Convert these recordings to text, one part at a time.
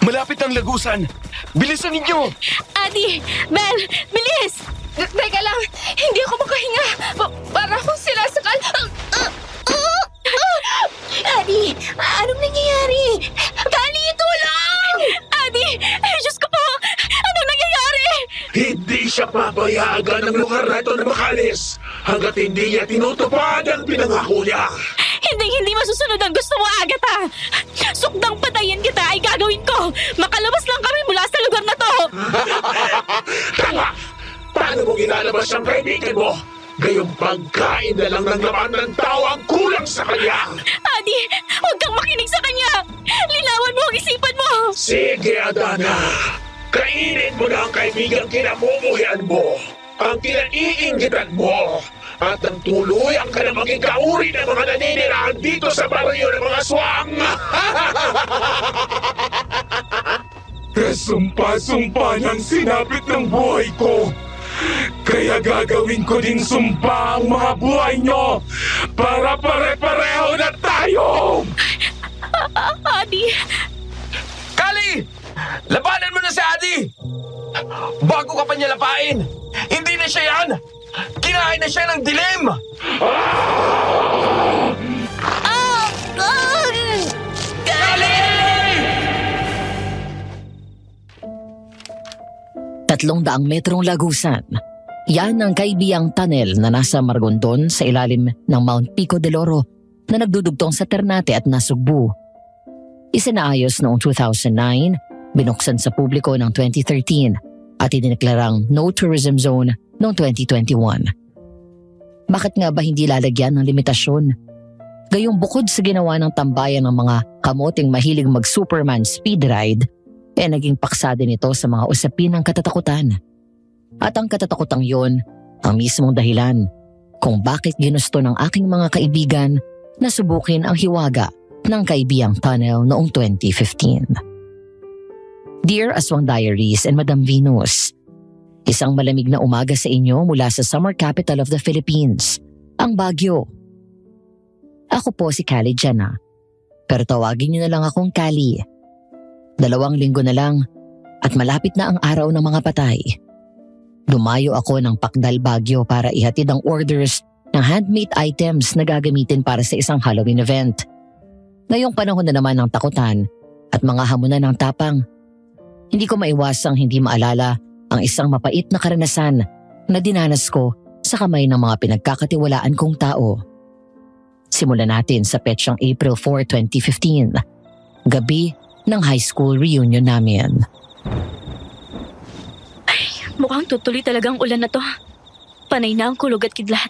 Malapit ang lagusan. Bilisan ninyo! Adi! Bel! Bilis! Teka lang, hindi ako makahinga. Para akong sinasakal. Adi! Anong nangyayari? Dali, tulong! Adi! Diyos ko po! Anong nangyayari? Hindi siya papayagan ng lugar na ito na makalis hanggat hindi niya tinutupad ang pinangako niya. Hindi masusunod ang gusto mo, Agatha! Sukdang patayin kita ay gagawin ko! Makalabas lang kami mula sa lugar na to! Tanga! Paano mo ginalabas ang kaibigan mo? Gayong pagkain na lang ng laman ng tao ang kulang sa kanya! Adi, huwag kang makinig sa kanya! Linawan mo ang isipan mo! Sige, Adana! Kainin mo na ang kaibigang kinamumuhian mo! Ang kinaiingitan mo! At ang tuluyang ka na maging kauri ng mga naninirahan dito sa baryo ng mga swang! Sumpa-sumpa niyang sinapit ng buhay ko! Kaya gagawin ko ding sumpa ang mga buhay niyo para pare-pareho na tayo! Adi! Kali! Labanan mo na si Adi! Bago ka pa niya lapain! Hindi na siya yan! Kinain na siya ng dilim! Kali! 300 metrong lagusan. Yan ang kaibiyang tunnel na nasa Margondon sa ilalim ng Mount Pico del Oro na nagdudugtong sa Ternate at Nasugbu. Isinaayos noong 2009, binuksan sa publiko ng 2013 at idineklarang no tourism zone noong 2021. Bakit nga ba hindi lalagyan ng limitasyon? Gayong bukod sa ginawa ng tambayan ng mga kamoting mahilig mag-Superman speed ride, naging paksa din ito sa mga usapin ng katatakutan. At ang katatakutang yon ang mismong dahilan kung bakit ginusto ng aking mga kaibigan na subukin ang hiwaga ng kaibiyang tunnel noong 2015. Dear Aswang Diaries and Madam Venus, isang malamig na umaga sa inyo mula sa summer capital of the Philippines, ang Baguio. Ako po si Kali Jana, pero tawagin niyo na lang akong Kali. 2 linggo na lang at malapit na ang araw ng mga patay. Dumayo ako ng Pakdal Baguio para ihatid ang orders ng handmade items na gagamitin para sa isang Halloween event. Ngayong panahon na naman ng takutan at mga hamunan ng tapang, hindi ko maiwasang hindi maalala ang isang mapait na karanasan na dinanas ko sa kamay ng mga pinagkakatiwalaan kong tao. Simulan natin sa petsang April 4, 2015, gabi ng high school reunion namin. Mukhang tutuloy talagang ulan na to. Panay na ang kulog at kidlat.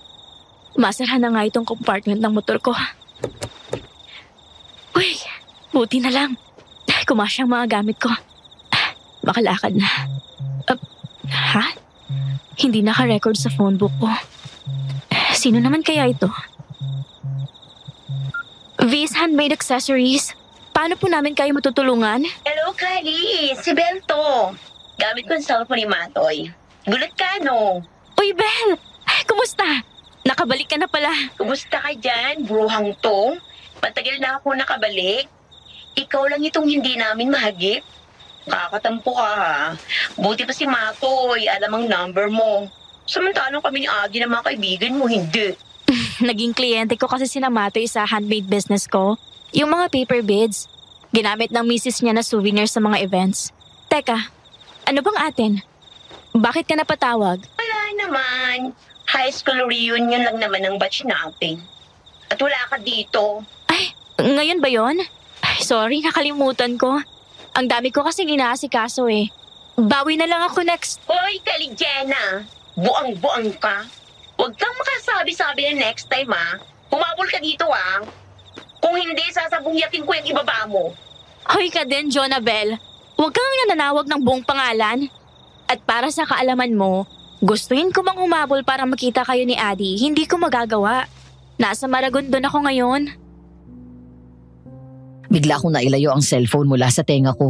Masara na nga itong compartment ng motor ko. Uy, buti na lang. Kumasya ang mga gamit ko. Makalakad na. Ha? Hindi naka-record sa phone book ko. Sino naman kaya ito? V's Handmade Accessories. Paano po namin kayo matutulungan? Hello, Kali! Si Bento. Gamit ko ang cellphone ni Matoy. Gulat ka, no? Uy, Bel! Kumusta? Nakabalik ka na pala. Kumusta ka dyan, bruhang to? Matagal na ako nakabalik. Ikaw lang itong hindi namin mahagip. Kakatampo ka, ha? Buti pa si Matoy, alam ang number mo. Samantalang kami ni Agi ng mga kaibigan mo, hindi. Naging kliyente ko kasi si Matoy sa handmade business ko. Yung mga paper beads. Ginamit ng misis niya na souvenir sa mga events. Teka, ano bang atin? Bakit ka napatawag? Wala naman. High school reunion lang naman ang batch natin. At wala ka dito. Ay, ngayon ba yon? Ay, sorry, nakalimutan ko. Ang dami ko kasi inaasikaso eh. Bawi na lang ako next. Hoy, Kalijena! Buang-buang ka. Huwag kang makasabi-sabi na next time, ha? Humabol ka dito, ha? Kung hindi, sasabungyatin ko yung ibaba mo. Hoy ka din, Jonabel. Huwag kang nananawag ng buong pangalan. At para sa kaalaman mo, gustuin ko mang humabol para makita kayo ni Adi. Hindi ko magagawa. Nasa Maragondon ako ngayon. Bigla akong nailayo ang cellphone mula sa tenga ko.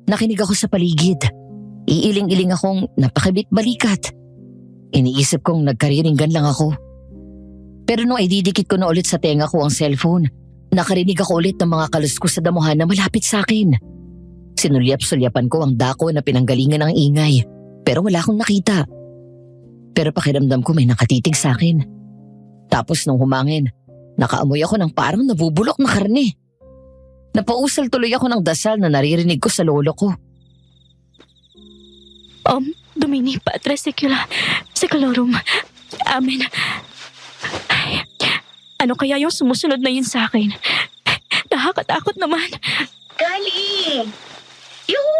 Nakinig ako sa paligid. Iiling-iling akong napakabit balikat. Iniisip kong nagkariringgan lang ako. Pero nung ididikit ko na ulit sa tenga ko ang cellphone, nakarinig ako ulit ng mga kaluskos sa damuhan na malapit sa akin. Sinulyap-sulyapan ko ang dako na pinanggalingan ng ingay, pero wala akong nakita. Pero pakiramdam ko may nakatitig sa akin. Tapos nung humangin, nakaamoy ako ng parang nabubulok na karne. Napausal tuloy ako ng dasal na naririnig ko sa lolo ko. Domini Patre Secularum. Amen. Ay, ano kaya yung sumusunod na yun sa akin? Nakakatakot naman. Kali! Yung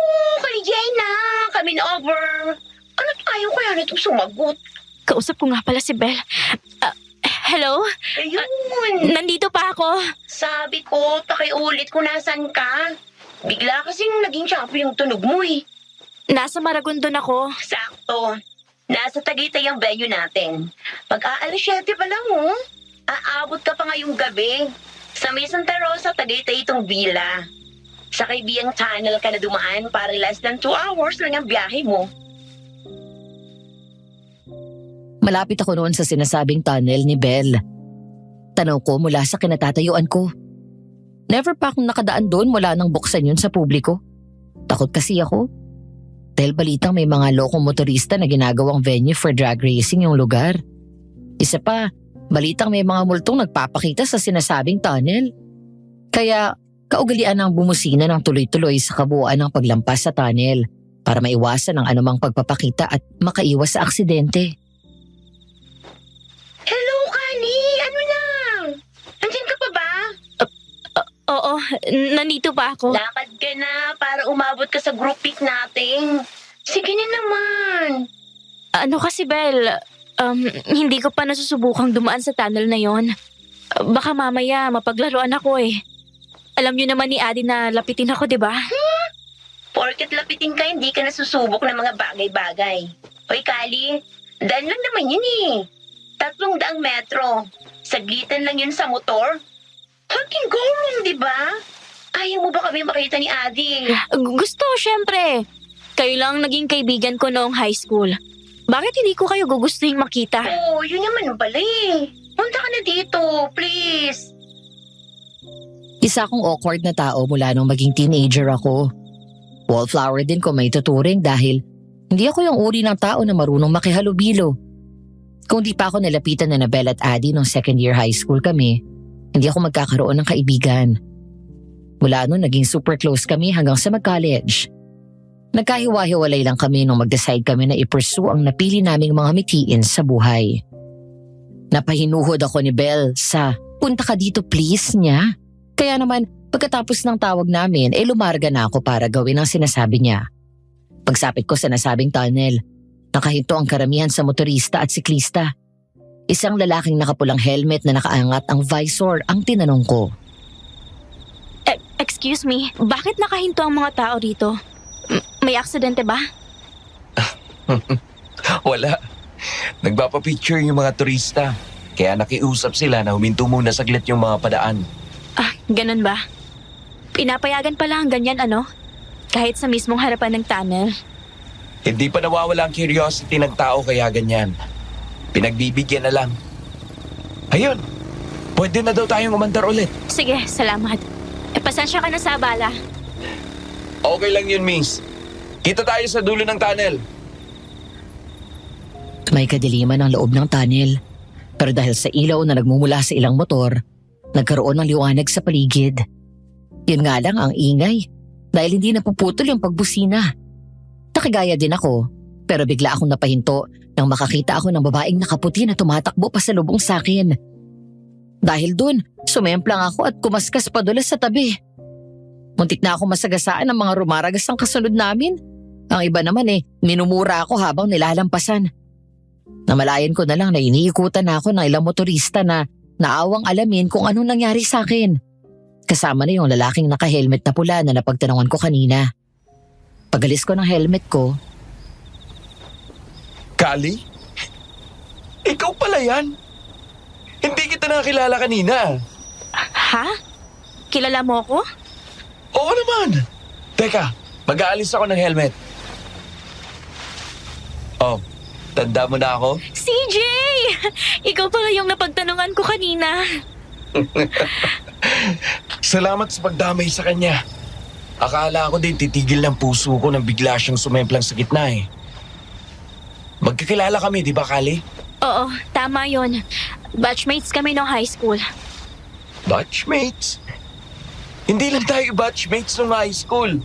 Kalijena! Kami na over! Ano tayo kaya nito sumagot? Kausap ko nga pala si Belle. Hello? Ayun! Nandito pa ako. Sabi ko, pakiulit kung nasan ka. Bigla kasing naging shampoo yung tunog mo eh. Nasa Maragondon ako. Sakto. Nasa Tagaytay ang venue natin. Pag-aalas 7 pa lang oh. Aabot ka pa ngayong gabi. Sa may Santa Rosa, Tagaytay itong villa. Sa Kaibiyang Tunnel ka na dumaan para less than 2 hours lang ang biyahe mo. Malapit ako noon sa sinasabing tunnel ni Belle. Tanaw ko mula sa kinatatayuan ko. Never pa akong nakadaan doon mula nang buksan yun sa publiko. Takot kasi ako. Dahil balitang may mga lokong motorista na ginagawang venue for drag racing yung lugar. Isa pa, balitang may mga multong nagpapakita sa sinasabing tunnel. Kaya kaugalian ang bumusina ng tuloy-tuloy sa kabuuan ng paglampas sa tunnel para maiwasan ang anumang pagpapakita at makaiwas sa aksidente. Hello, Kani! Ano na? Nandiyan ka pa ba? Oo, nandito pa ako. Lakad ka na para umabot ka sa group pic natin. Sige na naman. Ano kasi, Belle? Hindi ko pa nasusubukang dumaan sa tunnel na yon. Baka mamaya mapaglaruan ako eh. Alam niyo naman ni Adi na lapitin ako, di ba? Porket lapitin ka, hindi ka nasusubok ng mga bagay-bagay. Hoy, Kali, daan lang naman yun eh. 300 metro. Saglitan lang yun sa motor. Haking gawin, di ba? Ayaw mo ba kami makita ni Adi? Gusto, syempre. Kayo lang naging kaibigan ko noong high school. Bakit hindi ko kayo gugustuhin makita? Oo, yun naman pala eh. Punta ka na dito, please. Isa akong awkward na tao mula nung maging teenager ako. Wallflower din ko may tuturing dahil hindi ako yung uri ng tao na marunong makihalubilo. Kung di pa ako nalapitan na Belle at Adi nung second year high school kami, hindi ako magkakaroon ng kaibigan. Mula noon naging super close kami hanggang sa mag-college. Nagkahiwa-hiwalay lang kami nung mag-decide kami na i-pursue ang napili naming mga mitiin sa buhay. Napahinuhod ako ni Belle sa punta ka dito please niya. Kaya naman pagkatapos ng tawag namin lumarga na ako para gawin ang sinasabi niya. Pagsapit ko sa nasabing tunnel, nakahinto ang karamihan sa motorista at siklista. Isang lalaking nakapulang helmet na nakaangat ang visor ang tinanong ko. Excuse me, bakit nakahinto ang mga tao dito? May aksidente ba? Wala. Nagpapapicture yung mga turista. Kaya nakiusap sila na huminto muna saglit yung mga padaan. Ganun ba? Pinapayagan pala ang ganyan ano? Kahit sa mismong harapan ng tunnel. Hindi pa nawawala ang curiosity ng tao kaya ganyan. Pinagbibigyan na lang. Ayun, pwede na daw tayong umandar ulit. Sige, salamat. Pasensya ka na sa abala. Okay lang yun, miss. Kita tayo sa dulo ng tunnel. May kadiliman ang loob ng tunnel. Pero dahil sa ilaw na nagmumula sa ilang motor, nagkaroon ng liwanag sa paligid. Yun nga lang ang ingay dahil hindi napuputol yung pagbusina. Nakagaya din ako pero bigla akong napahinto nang makakita ako ng babaeng nakaputi na tumatakbo pa sa lubong sa akin. Dahil dun, sumemplang ako at kumaskas padulas sa tabi. Muntik na ako masagasaan ng mga rumaragas ang kasunod namin. Ang iba naman minumura ako habang nilalampasan. Namalayan ko na lang na iniikutan na ako ng ilang motorista na naawang alamin kung anong nangyari sa akin. Kasama na yung lalaking naka-helmet na pula na napagtanungan ko kanina. Pagalis ko ng helmet ko. Kali? Ikaw pala yan? Hindi kita nakilala kanina. Ha? Kilala mo ako? Oo naman. Teka, mag-aalis ako ng helmet. Oh, Tanda mo na ako? CJ! Ikaw pala yung napagtanungan ko kanina. Salamat sa pagdamay sa kanya. Akala ko din titigil ng puso ko nang bigla siyang sumemplang sa gitna eh. Magkakilala kami, di ba, Kali? Oo, tama yon. Batchmates kami nung high school. Batchmates? Hindi lang tayo batchmates nung high school.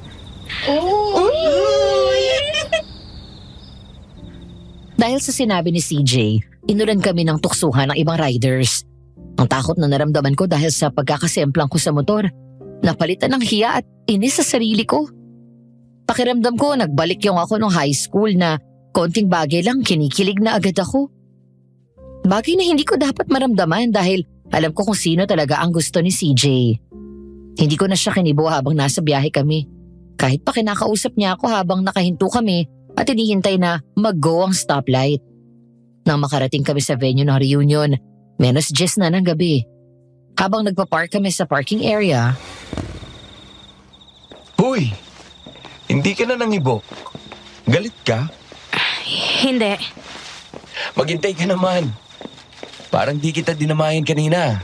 Dahil sa sinabi ni CJ, inulan kami ng tuksuhan ng ibang riders. Ang takot na naramdaman ko dahil sa pagkakasemplang ko sa motor, napalitan ng hiya at inis sa sarili ko. Pakiramdam ko nagbalik yung ako nung high school na konting bagay lang kinikilig na agad ako. Bagay na hindi ko dapat maramdaman dahil alam ko kung sino talaga ang gusto ni CJ. Hindi ko na siya kinibo habang nasa biyahe kami. Kahit pa kinakausap niya ako habang nakahinto kami at hinihintay na mag-go ang stoplight. Nang makarating kami sa venue ng reunion, menos 10 na ng gabi. Habang nagpa-park kami sa parking area, Hoy, hindi ka na nangibok. Galit ka? Hindi. Maghintay ka naman. Parang di kita dinamayan kanina.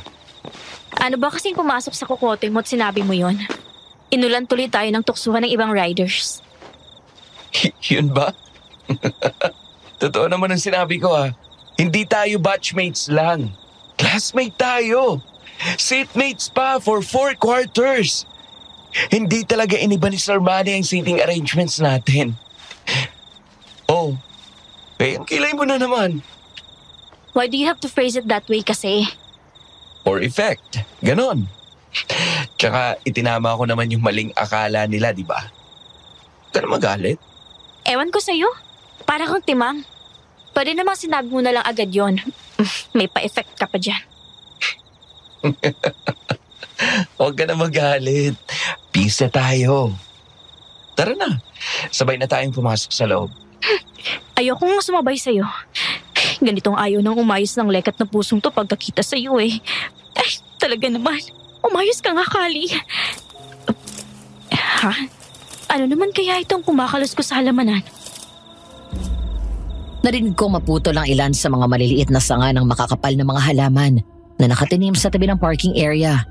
Ano ba kasing pumasok sa kukote mo at sinabi mo yon? Inulan tuloy tayo ng tuksuhan ng ibang riders. Yun ba? Totoo naman ang sinabi ko ah. Hindi tayo batchmates lang. Classmate tayo. Seatmates pa for 4 quarters. Hindi talaga iniba ni Sir Manny ang seating arrangements natin. Oh, ang kilay mo na naman. Why do you have to phrase it that way kasi? Or effect. Ganon. Tsaka itinama ko naman yung maling akala nila, di ba? Huwag ka na magalit. Ewan ko sa'yo. Para kang timang. Pwede namang sinabi mo na lang agad yon. May pa-effect ka pa dyan. Huwag ka na magalit. Peace na tayo. Tara na. Sabay na tayong pumasok sa loob. Ayokong sumabay sa'yo. Ganitong ayaw nang umayos ng lekat na pusong to pagkakita sa'yo eh. Ay, talaga naman. Umayos ka nga, Kali. Ha? Ano naman kaya itong kumakalos ko sa halamanan? narinig ko maputol ang ilan sa mga maliliit na sanga ng makakapal na mga halaman na nakatinim sa tabi ng parking area.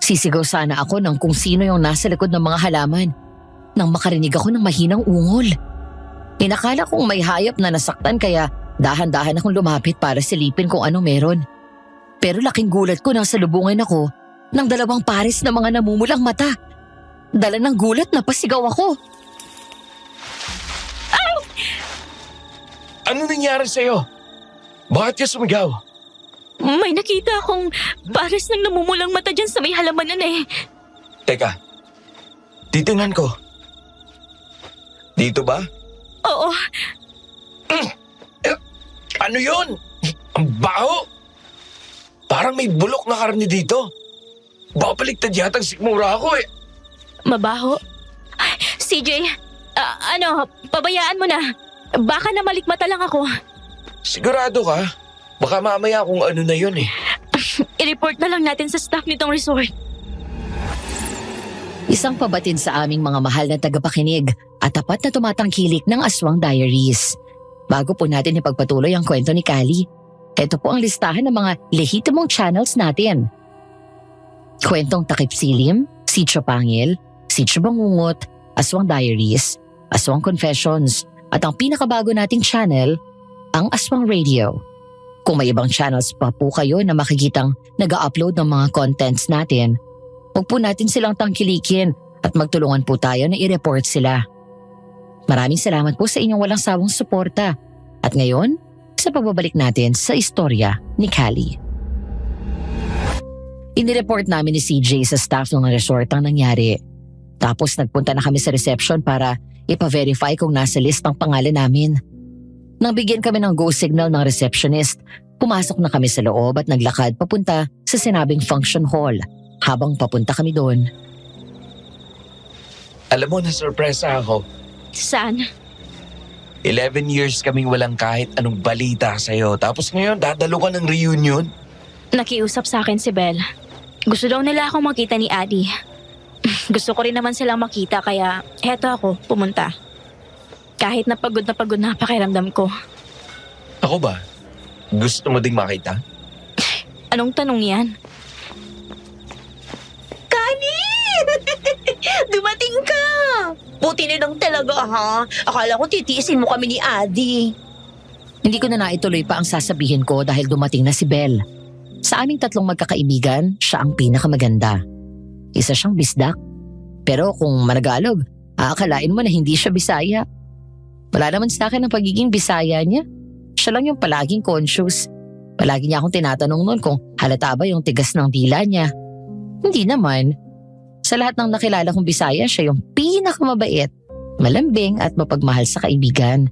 Sisigaw sana ako ng kung sino yung nasa likod ng mga halaman nang makarinig ako ng mahinang ungol. Inakala kong may hayop na nasaktan kaya dahan-dahan akong lumapit para silipin kung ano meron. Pero laking gulat ko nang salubungin ako ng 2 pares na mga namumulang mata. Dala ng gulat na pasigaw ako. Ano nangyari sa'yo? Bakit ka sumigaw? May nakita akong pares ng namumulang mata dyan sa may halamanan eh. Teka, titingnan ko. Dito ba? Oo, Ano yun? Ang baho! Parang may bulok na karne dito. Baka baliktad yatang sikmura ako eh. mabaho. Ay, CJ, pabayaan mo na. Baka na malikmata lang ako. Sigurado ka? Baka mamaya kung ano na yun eh. I-report na lang natin sa staff nitong resort. Isang pabatid sa aming mga mahal na tagapakinig at tapat na tumatangkilik ng Aswang Diaries. Bago po natin ipagpatuloy ang kwento ni Kali, ito po ang listahan ng mga lehitimong channels natin. Kwentong Takip Silim, Sitio Pangil, Sitio Bangungot, Aswang Diaries, Aswang Confessions, at ang pinakabago nating channel, ang Aswang Radio. Kung may ibang channels pa po kayo na makikitang nag-upload ng mga contents natin, huwag po natin silang tangkilikin at magtulungan po tayo na i-report sila. Maraming salamat po sa inyong walang sawang suporta. At ngayon, sa pagbabalik natin sa istorya ni Kali. Inireport namin ni CJ sa staff ng resort ang nangyari. Tapos nagpunta na kami sa reception para ipa-verify kung nasa list ang pangalan namin. Nang bigyan kami ng go signal ng receptionist, pumasok na kami sa loob at naglakad papunta sa sinabing function hall. Habang papunta kami doon, Alam mo, na-surpresa ako. Saan? 11 years kaming walang kahit anong balita sa'yo. Tapos ngayon, dadalo ka ng reunion? Nakiusap sa akin si Belle. Gusto daw nila akong makita ni Adi. Gusto ko rin naman silang makita kaya heto ako, pumunta. Kahit na pagod na pakiramdam ko. Ako ba? Gusto mo ding makita? Anong tanong yan? Kani! Dumating ka! Buti na lang talaga ha. Akala ko titiisin mo kami ni Adi. Hindi ko na naituloy pa ang sasabihin ko dahil dumating na si Belle. Sa aming tatlong magkakaibigan, siya ang pinakamaganda. Isa siyang bisdak. Pero kung managalog, aakalain mo na hindi siya Bisaya. Wala naman sa akin ang pagiging Bisaya niya. Siya lang yung palaging conscious. Palagi niya akong tinatanong noon kung halata ba yung tigas ng dila niya. Hindi naman. Sa lahat ng nakilala kong Bisaya, siya yung pinakamabait, malambing at mapagmahal sa kaibigan.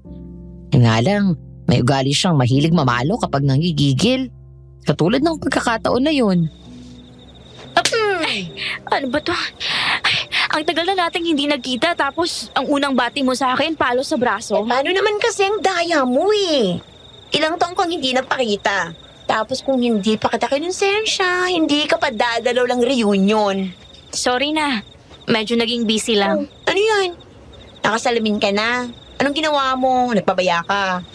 Yung nga lang, may ugali siyang mahilig mamalo kapag nanggigigil. Katulad ng pagkakataon na yun. Ano ba to? Ang tagal na nating hindi nagkita tapos ang unang bati mo sa akin, palo sa braso. Paano naman kasi ang daya mo eh? Ilang taong kang hindi nagpakita. Tapos kung hindi pa kita kinonsensya, hindi ka pa dadalaw lang reunion. Sorry na. Medyo naging busy lang. Ano yan? Nakasalamin ka na. Anong ginawa mo? Nagpabaya ka.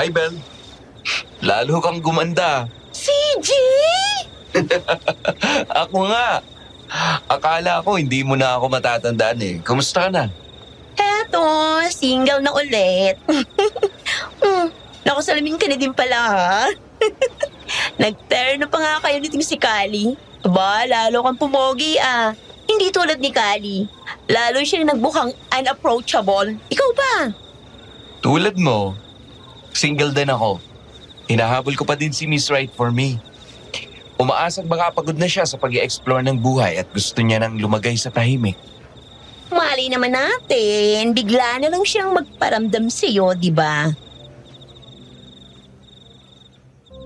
Ay, Belle. Lalo kang gumanda. CJ! Ako nga. Akala ko hindi mo na ako matatandaan eh. Kumusta ka na? Eto, single na ulit. Nakasalamin ka na din pala ha. Nag-terno pa nga kayo nitong si Kali. Aba, lalo kang pumogi ah. Hindi tulad ni Kali. Lalo siya nagbukhang unapproachable. Ikaw ba? Tulad mo, single din ako. Hinahabol ko pa din si Miss Right for me. Umaasang baka pagod na siya sa pag-i-explore ng buhay at gusto niya nang lumagay sa tahimik. Mali naman natin. Bigla na lang siyang magparamdam sa'yo, di ba?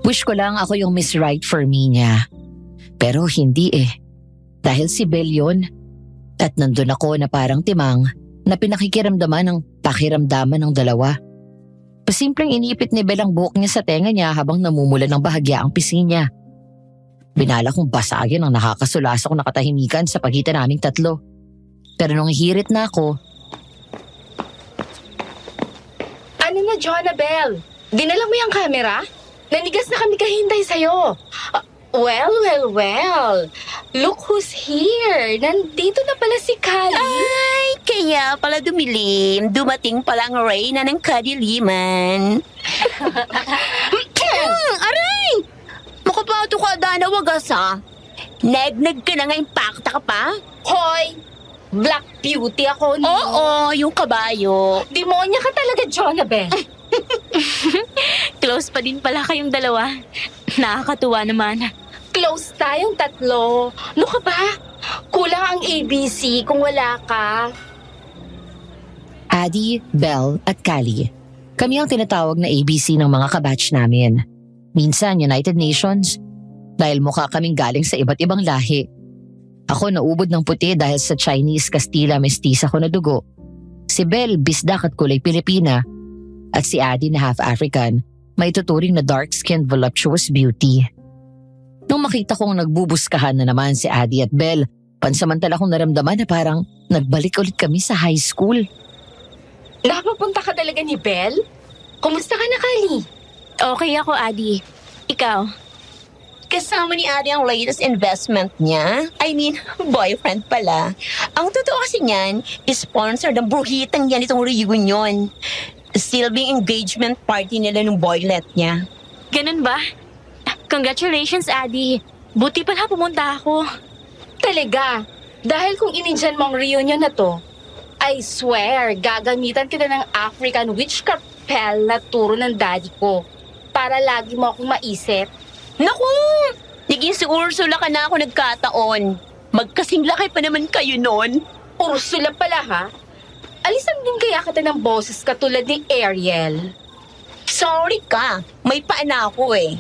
Wish ko lang ako yung Miss Right for me niya. Pero hindi eh. Dahil si Belle yun. At nandun ako na parang timang na pinakikiramdaman ng pakiramdaman ng dalawa. Pasimpleng inipit ni Belle ang buhok niya sa tenga niya habang namumula ng bahagya ang pisngi niya. Binala kong basagin ang nakakasulasok na katahimikan sa pagitan naming tatlo. Pero nung hirit na ako, Ano na, Jonabel? Dinala mo yung camera? Nanigas na kami kahintay sa'yo. Well. Look who's here. Nandito na pala si Kali. Ay, kaya pala dumilim. Dumating pala ang reyna ng kadiliman. Aray! Makapato ka, Dana, wagas ha. Nag ka na nga, impacta ka pa? Hoy! Black beauty ako ni. Oo, yung kabayo. Demonya ka talaga, Jonabel. Close pa din pala kayong dalawa. Nakakatuwa naman. Close tayong tatlo. Ano ka ba? Kulang ang ABC kung wala ka. Adi, Belle at Kali. Kami ang tinatawag na ABC ng mga kabatch namin. Minsan United Nations dahil mukha kaming galing sa iba't ibang lahi. Ako naubod ng puti dahil sa Chinese Castilla mestiza ko na dugo. Si Belle bisdak at kulay Pilipina. At si Adi na half African, may tuturing na dark-skinned voluptuous beauty. Nung makita kong nagbubuskahan na naman si Adi at Belle, pansamantala kong naramdaman na parang nagbalik ulit kami sa high school. Napapunta ka talaga ni Belle? Kumusta ka na, Kali? Okay ako, Adi. Ikaw? Kasama ni Adi ang latest investment niya. I mean, boyfriend pala. Ang totoo kasi niyan, sponsor ng bruhitang yan itong reunion. Silbing engagement party nila ng boylet niya. Ganun ba? Congratulations, Adi. Buti pala pumunta ako. Talaga. Dahil kung inidyan mo ang reunion na to, I swear, gagamitan kita ng African witchcraft spell na turo ng daddy ko para lagi mo akong maisip. Naku! Naging si Ursula ka na ako nagkataon. Magkasing laki pa naman kayo nun. Ursula pala ha? Alisan din kaya kita ng boses katulad ni Ariel. Sorry ka, may paana ako eh.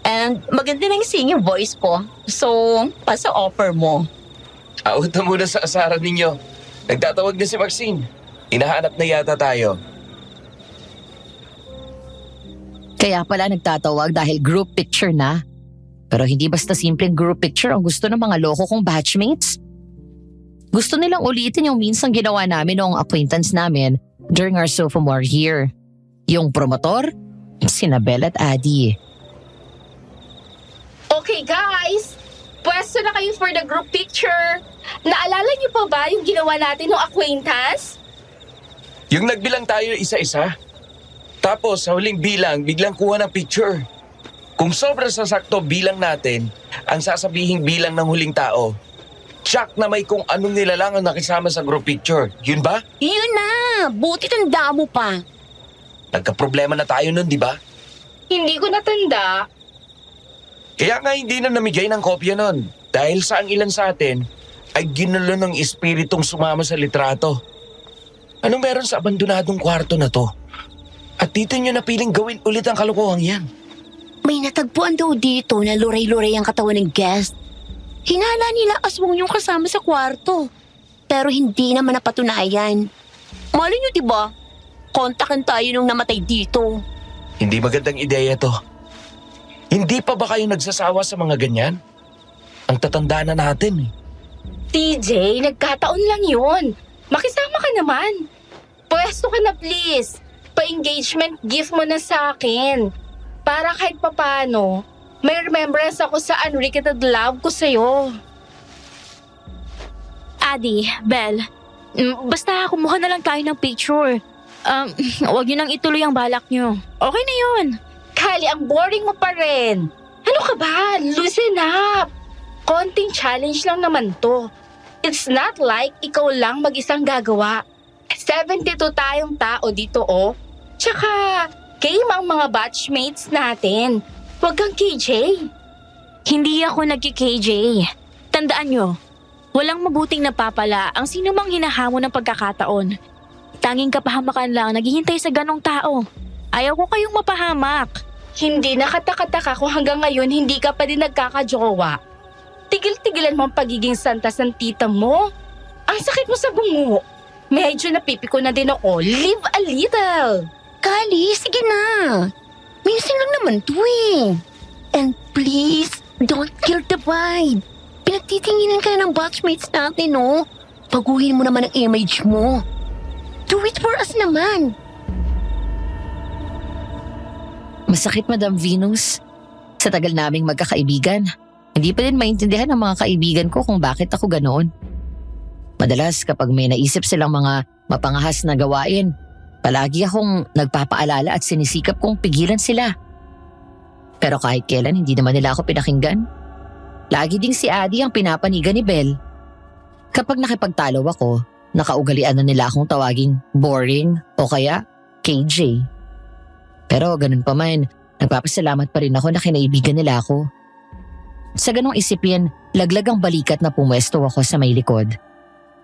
And maganda na yung singing voice ko. So, pasa offer mo. Out na muna sa asaran ninyo. Nagtatawag na si Maxine. Hinahanap na yata tayo. Kaya pala nagtatawag dahil group picture na. Pero hindi basta simpleng group picture ang gusto ng mga loko kong batchmates. Gusto nilang ulitin yung minsang ginawa namin noong acquaintance namin during our sophomore year. Yung promotor, sina Belle at Addie. Okay guys, pwesto na kayo for the group picture. Naalala niyo pa ba yung ginawa natin ng acquaintance? Yung nagbilang tayo isa-isa. Tapos sa huling bilang, biglang kuha ng picture. Kung sobrang sasakto bilang natin, ang sasabihing bilang ng huling tao, tsak na may kung anong nilalang ang nakisama sa group picture. Yun ba? Yun na! Buti tanda mo pa. Nagka-problema na tayo nun, di ba? Hindi ko natanda. Kaya nga hindi na namigay ng kopya nun. Dahil sa ang ilan sa atin ay ginulo ng espiritong sumama sa litrato. Anong meron sa abandonadong kwarto na to? At dito nyo napiling gawin ulit ang kalokohang yan. May natagpuan daw dito na luray-luray ang katawan ng guest. Hinala nila aswang yung kasama sa kwarto. Pero hindi naman napatunayan. Mali nyo diba? Kontakan tayo nung namatay dito. Hindi magandang ideya to. Hindi pa ba kayo nagsasawa sa mga ganyan? Ang tatanda na natin eh. TJ, nagkataon lang yun. Makisama ka naman. Pwesto ka na please. Pa-engagement gift mo na sa akin. Para kahit papano, may remembrance ako sa unrequited love ko sa'yo. Addie, Belle, basta kumuha na lang tayo ng picture. Huwag nyo nang ituloy ang balak nyo. Okay na yun. Kali, ang boring mo pa rin. Ano ka ba? Loosen up. Konting challenge lang naman to. It's not like ikaw lang mag-isang gagawa. 72 tayong tao dito oh. Tsaka, game ang mga batchmates natin. Huwag kang KJ. Hindi ako nagki-KJ. Tandaan nyo, walang mabuting napapala ang sino mang hinahamon ng pagkakataon. Tanging kapahamakan lang naghihintay sa ganong tao. Ayaw ko kayong mapahamak. Hindi nakataka-taka kung hanggang ngayon hindi ka pa din nagkakajowa. Tigil-tigilan mo ang pagiging santa-santita mo. Ang sakit mo sa bungo. Medyo napipiko na din ako. Live a little. Kali, sige na. Minsan lang naman to eh. And please, don't kill the vibe. Pinagtitinginan ka na ng batchmates natin, no? Baguhin mo naman ang image mo. Do it for us naman. Masakit, Madam Venus. Sa tagal naming magkakaibigan, hindi pa din maintindihan ng mga kaibigan ko kung bakit ako ganoon. Madalas kapag may naisip silang mga mapangahas na gawain, palagi akong nagpapaalala at sinisikap kong pigilan sila. Pero kahit kailan hindi naman nila ako pinakinggan. Lagi ding si Addie ang pinapanigan ni Belle. Kapag nakipagtalo ako, nakaugalian na nila akong tawaging boring o kaya KJ. Pero ganun pa man, nagpapasalamat pa rin ako na kinaibigan nila ako. Sa ganong isipin, laglag ang balikat na pumwesto ako sa may likod.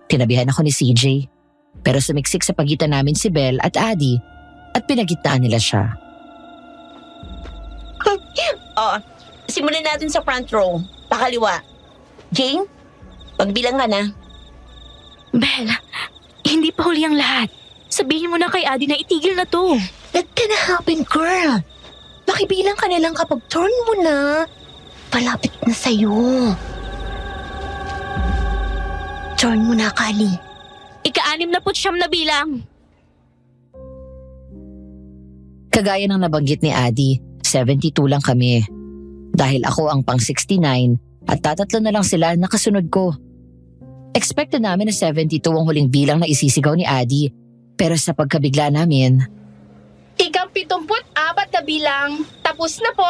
Tinabihan ako ni CJ, pero sumiksik sa pagitan namin si Belle at Addie at pinagitnaan nila siya. Simulan natin sa front row. Pakaliwa. Jane, magbilang ka na. Belle, hindi pa huli ang lahat. Sabihin mo na kay Addie na itigil na to. That can happen, girl. Makibilang ka na lang kapag turn mo na. Palapit na sa'yo. Turn mo na, Kali. Ika-69 na bilang. Kagaya ng nabanggit ni Addie, 72 lang kami. Dahil ako ang pang 69 at tatatlo na lang sila na kasunod ko. Expected namin na 72 ang huling bilang na isisigaw ni Addie. Pero sa pagkabigla namin, Ikang 74 na bilang. Tapos na po.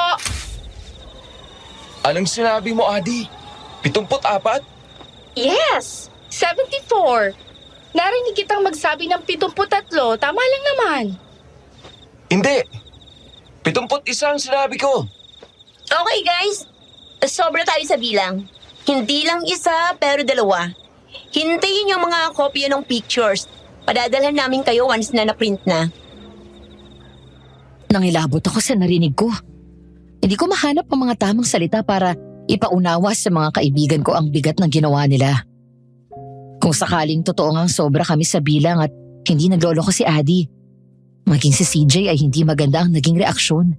Anong sinabi mo, Addie? 74? Yes! 74. Narinig kitang magsabi ng 73. Tama lang naman. Hindi. 71 ang sinabi ko. Okay, guys. Sobra tayo sa bilang. Hindi lang isa, pero dalawa. Hintayin yung mga kopya ng pictures. Padadalhan namin kayo once na na-print na. nangilabot ako sa narinig ko. Hindi ko mahanap ang mga tamang salita para ipaunawa sa mga kaibigan ko ang bigat ng ginawa nila. Kung sakaling totoo ngang sobra kami sa bilang at hindi nagloloko si Addie, maging si CJ ay hindi maganda ang naging reaksyon.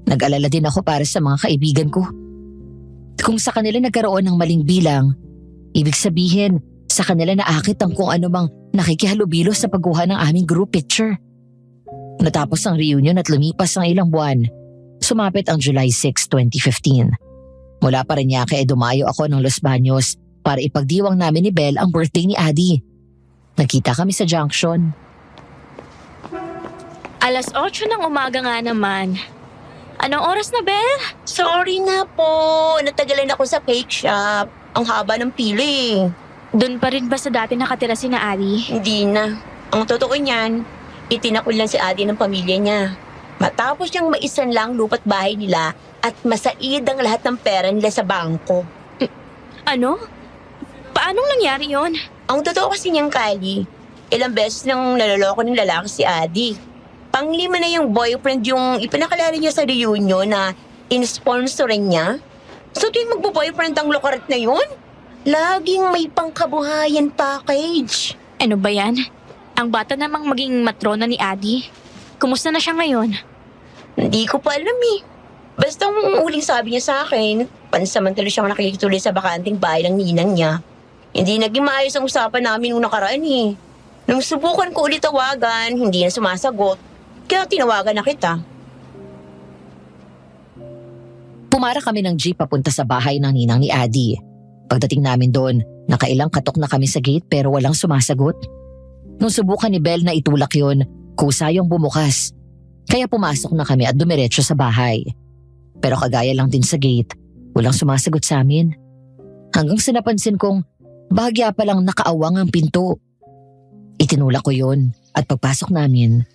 Nag-alala din ako para sa mga kaibigan ko. Kung sa kanila nagkaroon ng maling bilang, ibig sabihin Sa kanila naakit ang kung ano mang nakikihalubilo sa pagkuha ng aming group picture. Natapos ang reunion at lumipas ang ilang buwan, sumapit ang July 6, 2015. Mula Parañaque ay dumayo ako ng Los Baños para ipagdiwang namin ni Belle ang birthday ni Adi. Nagkita kami sa junction. Alas 8 ng umaga nga naman. Anong oras na, Belle? Sorry na po. Natagalan ako sa cake shop. Ang haba ng pili. Doon pa rin ba sa dati nakatira si na Adi? Hindi na. Ang totoo niyan, itinakol lang si Adi ng pamilya niya. Matapos niyang maisan lang lupa't bahay nila at masaid ang lahat ng pera nila sa bangko. Ano? Paanong nangyari yon? Ang totoo kasi niyang, Kali, ilang beses nang naloloko ng lalaki si Adi. Panglima na yung boyfriend yung ipinakalala niya sa reunion na in-sponsorin niya. So tuwing magbo-boyfriend ang lokaret na yun, laging may pangkabuhayan package. Ano ba yan? Ang bata namang maging matrona ni Adi. Kumusta na siya ngayon? Hindi ko pa alam eh. Basta ang huling sabi niya sa akin, pansamantala siyang nakikituloy sa bakanting bahay ng ninang niya. Hindi naging maayos ang usapan namin nung nakaraan eh. Nung subukan ko ulit tawagan, hindi na sumasagot. Kaya tinawagan na kita. Pumara kami ng jeep papunta sa bahay ng ninang ni Adi. Pagdating namin doon, nakailang katok na kami sa gate pero walang sumasagot. Nung subukan ni Belle na itulak yon, kusa yung bumukas. Kaya pumasok na kami at dumiretso sa bahay. Pero kagaya lang din sa gate, walang sumasagot sa amin. Hanggang sa napansin kong bahagya palang nakaawang ang pinto. Itinulak ko yon at pagpasok namin,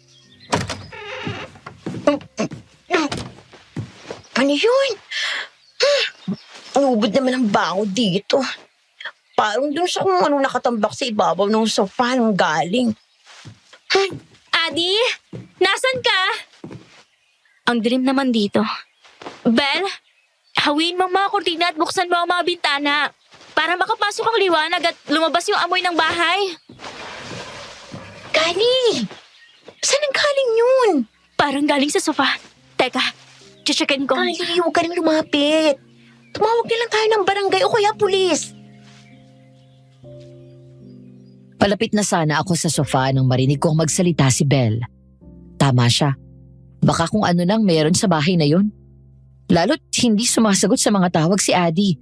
Ano yun? Ubod naman ang bango dito. Parang dun sa kung ano nakatambak sa ibabaw ng sofa nung galing. Adi? Nasaan ka? Ang dilim naman dito. Belle, hawin mo ang mga kortina at buksan mo ang mga bintana para makapasok ang liwanag at lumabas yung amoy ng bahay. Kali! Saan ang galing yun? Parang galing sa sofa. Teka, checkin ko. Kali, huwag ka rin lumapit. Tumawag na lang tayo ng barangay o kaya pulis. palapit na sana ako sa sofa nang marinig kong magsalita si Belle. Tama siya. Baka kung ano nang meron sa bahay na yun. Lalo't hindi sumasagot sa mga tawag si Adi.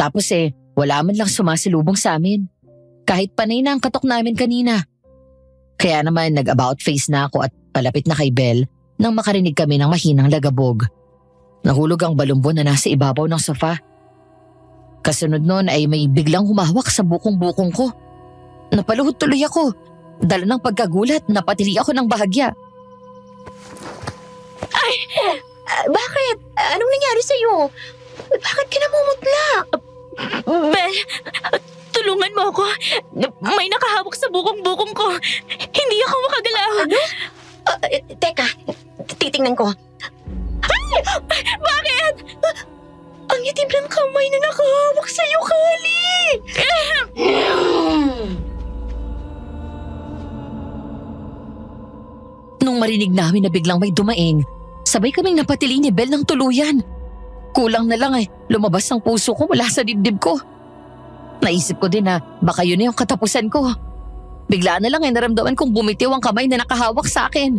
Tapos wala man lang sumasilubong sa amin. Kahit panay na ang katok namin kanina. Kaya naman nag-about face na ako at palapit na kay Belle nang makarinig kami ng mahinang lagabog. Nahulog ang balumbon na nasa ibabaw ng sofa. Kasunod nun ay may biglang humawak sa bukong-bukong ko. Napaluhod tuloy ako. Dala ng pagkagulat, napatili ako ng bahagya. Bakit? Anong nangyari sa'yo? Bakit ka namumutla? Belle, tulungan mo ako. May nakahawak sa bukong-bukong ko. Hindi ako makagalaw. Ano? Teka, titingnan ko. Ay! Bakit? Ang itim ng kamay na nakahawak sa'yo, Kali! Nung marinig namin na biglang may dumaing, sabay kaming napatili ni Belle ng tuluyan. Kulang na lang lumabas ang puso ko mula sa dibdib ko. Naisip ko din na baka yun na yung katapusan ko. Bigla na lang naramdaman kong bumitiw ang kamay na nakahawak sa akin.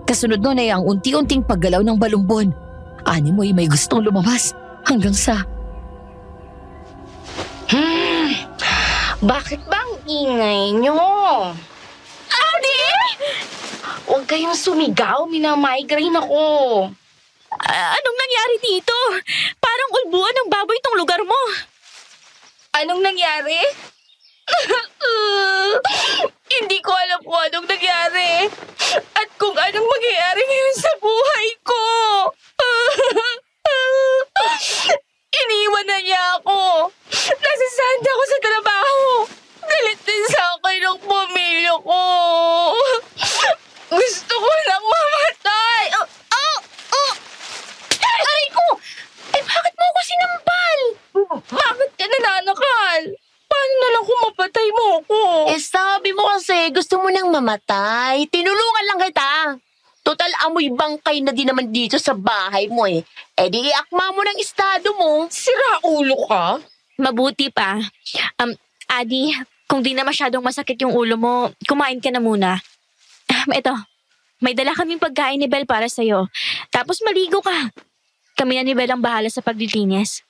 Kasunod nun ang unti-unting paggalaw ng balumbon. Animoy may gustong lumabas hanggang sa... Bakit bang ingay nyo? Adi! Huwag kayong sumigaw, minamigraine ako. Anong nangyari dito? Parang ulbuan ng baboy tong lugar mo. Anong nangyari? Hindi ko alam kung anong nangyari. At kung anong mangyayari ngayon sa buhay ko. Iniwan na niya ako. Nasasanda ako sa trabaho. Galit din sa akin ang pamilya ko. Gusto ko lang mamatay. Aray ko! Bakit mo ako sinampal? Bakit ka nananakal? Paano na lang kung mapatay mo ako? Sabi mo kasi gusto mo nang mamatay. Tinulungan lang kita. Total amoy bangkay na din naman dito sa bahay mo di iakma mo ng estado mo. Sira ulo ka? Mabuti pa. Adi, kung di na masyadong masakit yung ulo mo, kumain ka na muna. Ito, may dala kaming pagkain ni Belle para sa'yo. Tapos maligo ka. Kami na ni Belle ang bahala sa paglilinis.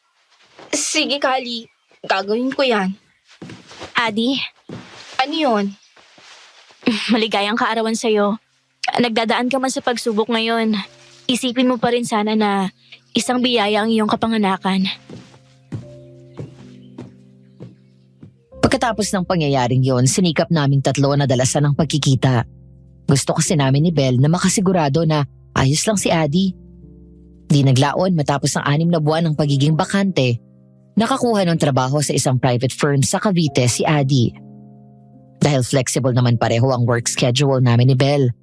Sige, Kali. Gagawin ko yan. Adi, Ano yun? maligayang kaarawan sa'yo. Nagdadaan ka man sa pagsubok ngayon. Isipin mo pa rin sana na isang biyaya ang iyong kapanganakan. Pagkatapos ng pangyayaring yon, sinikap naming tatlo na dalasan ng pagkikita. Gusto kasi namin ni Belle na makasigurado na ayos lang si Adi. Di naglaon matapos ang 6 na buwan ng pagiging bakante, nakakuha ng trabaho sa isang private firm sa Cavite si Adi. Dahil flexible naman pareho ang work schedule namin ni Belle,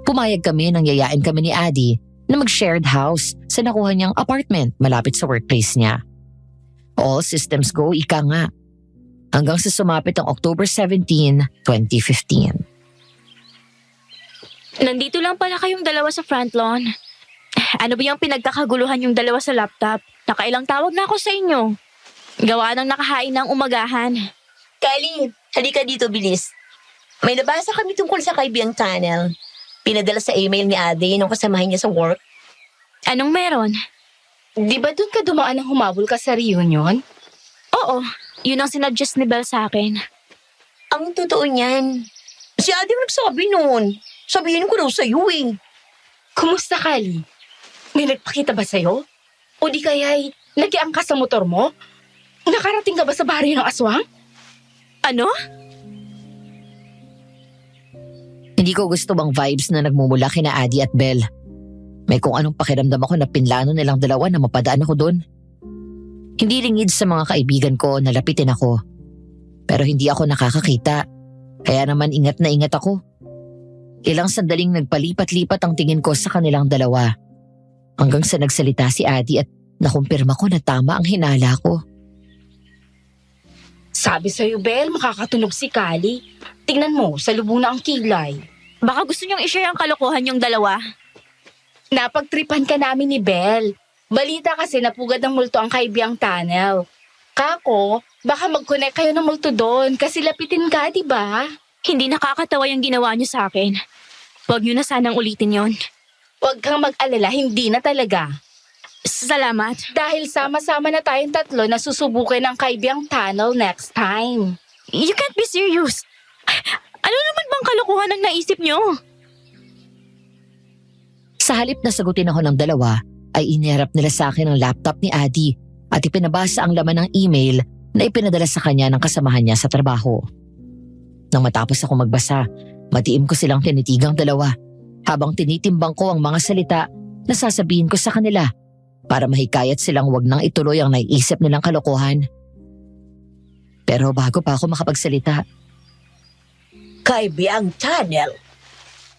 pumayag kami nang yayain kami ni Adi na mag-shared house sa nakuha niyang apartment malapit sa workplace niya. All systems go, ika nga. Hanggang sa sumapit ang October 17, 2015. Nandito lang pala kayong dalawa sa front lawn. Ano ba yung pinagkakaguluhan yung dalawa sa laptop? Nakailang tawag na ako sa inyo. Gawa ng nakahain ng umagahan. Kali, halika dito, bilis. May nabasa kami tungkol sa Kaibiang Tunnel. Pinadala sa email ni Ade nung kasamahin niya sa work. Anong meron? Di ba doon ka dumaan nang humabol ka sa reunion? Oo, yun ang sinuggest ni Belle sa akin. Ang totoo niyan. Si Ade ang nagsabi noon. Sabihin ko daw sa'yo eh. Kumusta, Kali? May nagpakita ba sa'yo? O di kaya'y nagiang ka sa motor mo? Nakarating ka ba sa baryo ng aswang? Ano? Hindi ko gusto bang vibes na nagmumula kina Adi at Belle. May kung anong pakiramdam ako na pinlano nilang dalawa na mapadaan ako doon. Hindi lingid sa mga kaibigan ko na lapitin ako. Pero hindi ako nakakakita. Kaya naman ingat na ingat ako. Ilang sandaling nagpalipat-lipat ang tingin ko sa kanilang dalawa. Hanggang sa nagsalita si Adi at nakumpirma ko na tama ang hinala ko. Sabi sa'yo, Belle, makakatunog si Kali. Tingnan mo, sa lubong na ang kilay. Baka gusto niyong i-share ang kalokohan yung dalawa. Napagtripan ka namin ni Belle. Balita kasi napugad ng multo ang Kaibiang Tunnel. Kako, baka mag-connect kayo ng multo doon kasi lapitin ka, di ba? Hindi nakakatawa yung ginawa niyo sa akin. Huwag niyo na sanang ulitin yon. Huwag kang mag-alala, hindi na talaga. Salamat. Dahil sama-sama na tayong tatlo na susubukin ang Kaibiang Tunnel next time. You can't be serious. Ano naman bang kalokohan ang naisip niyo? Sa halip na sagutin ako ng dalawa, ay iniharap nila sa akin ang laptop ni Adi at ipinabasa ang laman ng email na ipinadala sa kanya ng kasamahan niya sa trabaho. Nang matapos ako magbasa, matiim ko silang tinitigang dalawa habang tinitimbang ko ang mga salita na sasabihin ko sa kanila para mahikayat silang wag nang ituloy ang naiisip nilang kalokohan. Pero bago pa ako makapagsalita, Kaibiang Tunnel.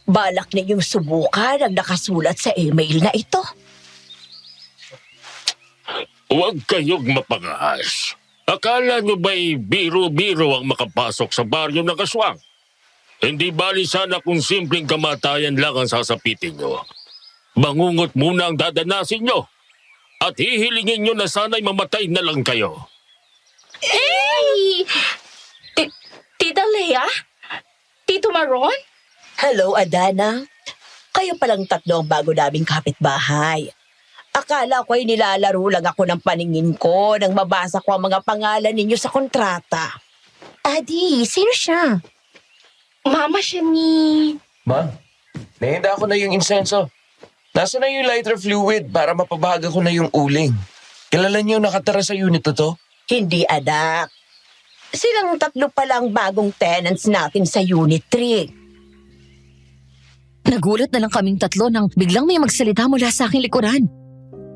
Balak ninyong subukan ang nakasulat sa email na ito. Huwag kayong mapangahas. Akala nyo ba'y biro-biro ang makapasok sa baryo ng aswang? Hindi bali sana kung simpleng kamatayan lang ang sasapitin nyo. Bangungot muna ang dadanasin nyo. At hihilingin nyo na sana'y mamatay na lang kayo. Hey! Tita Lea? Tito Maron? Hello, Adana. Kayo palang tatlo ang bago naming kapitbahay. Akala ko'y nilalaro lang ako ng paningin ko nang mabasa ko ang mga pangalan ninyo sa kontrata. Adi, sino siya? Mama siya ni... Ma, nahenda ko na yung insenso. Nasa na yung lighter fluid para mapabaga ko na yung uling. Kilala niyo nakatara sa unit na to? Hindi, anak. Silang tatlo palang bagong tenants natin sa Unit 3. nagulat na lang kaming tatlo nang biglang may magsalita mula sa aking likuran.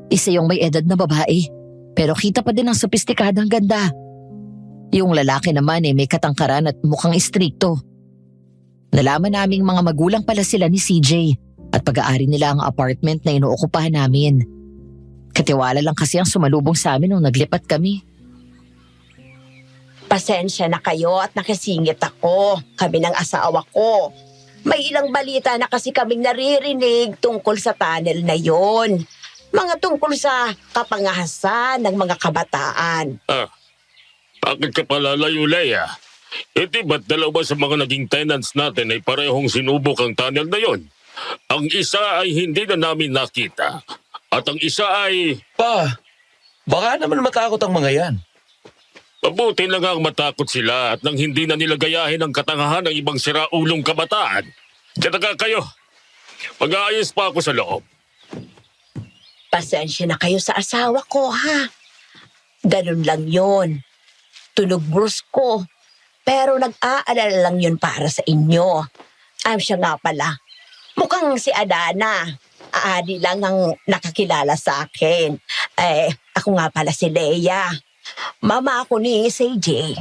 Isa yung may edad na babae, pero kita pa din ang sopistikadang ganda. Yung lalaki naman ay may katangkaran at mukhang istrikto. Nalaman naming mga magulang pala sila ni CJ at pag-aari nila ang apartment na inuokupahan namin. Katiwala lang kasi ang sumalubong sa amin nung naglipat kami. Pasensya na kayo at nakisingit ako. Kami ng asawa ko. May ilang balita na kasi kaming naririnig tungkol sa tunnel na yon. Mga tungkol sa kapangahasan ng mga kabataan. Bakit ka pala layo, Leia? Di ba't dalawa sa mga naging tenants natin ay parehong sinubok ang tunnel na yon? Ang isa ay hindi na namin nakita. At ang isa ay... Pa, baka naman matakot ang mga yan. Mabuti na nga ang matakot sila at nang hindi na nila gayahin ang katangahan ng ibang siraulong kabataan. Tinaga kayo. Mag-aayos pa ako sa loob. Pasensya na kayo sa asawa ko, ha? Ganun lang yon. Tunog brusko. Pero nag-aalala lang yun para sa inyo. Siya nga pala. Mukhang si Adana. Aadi lang ang nakakilala sa akin. Ako nga pala si Leia. Mama ako ni CJ.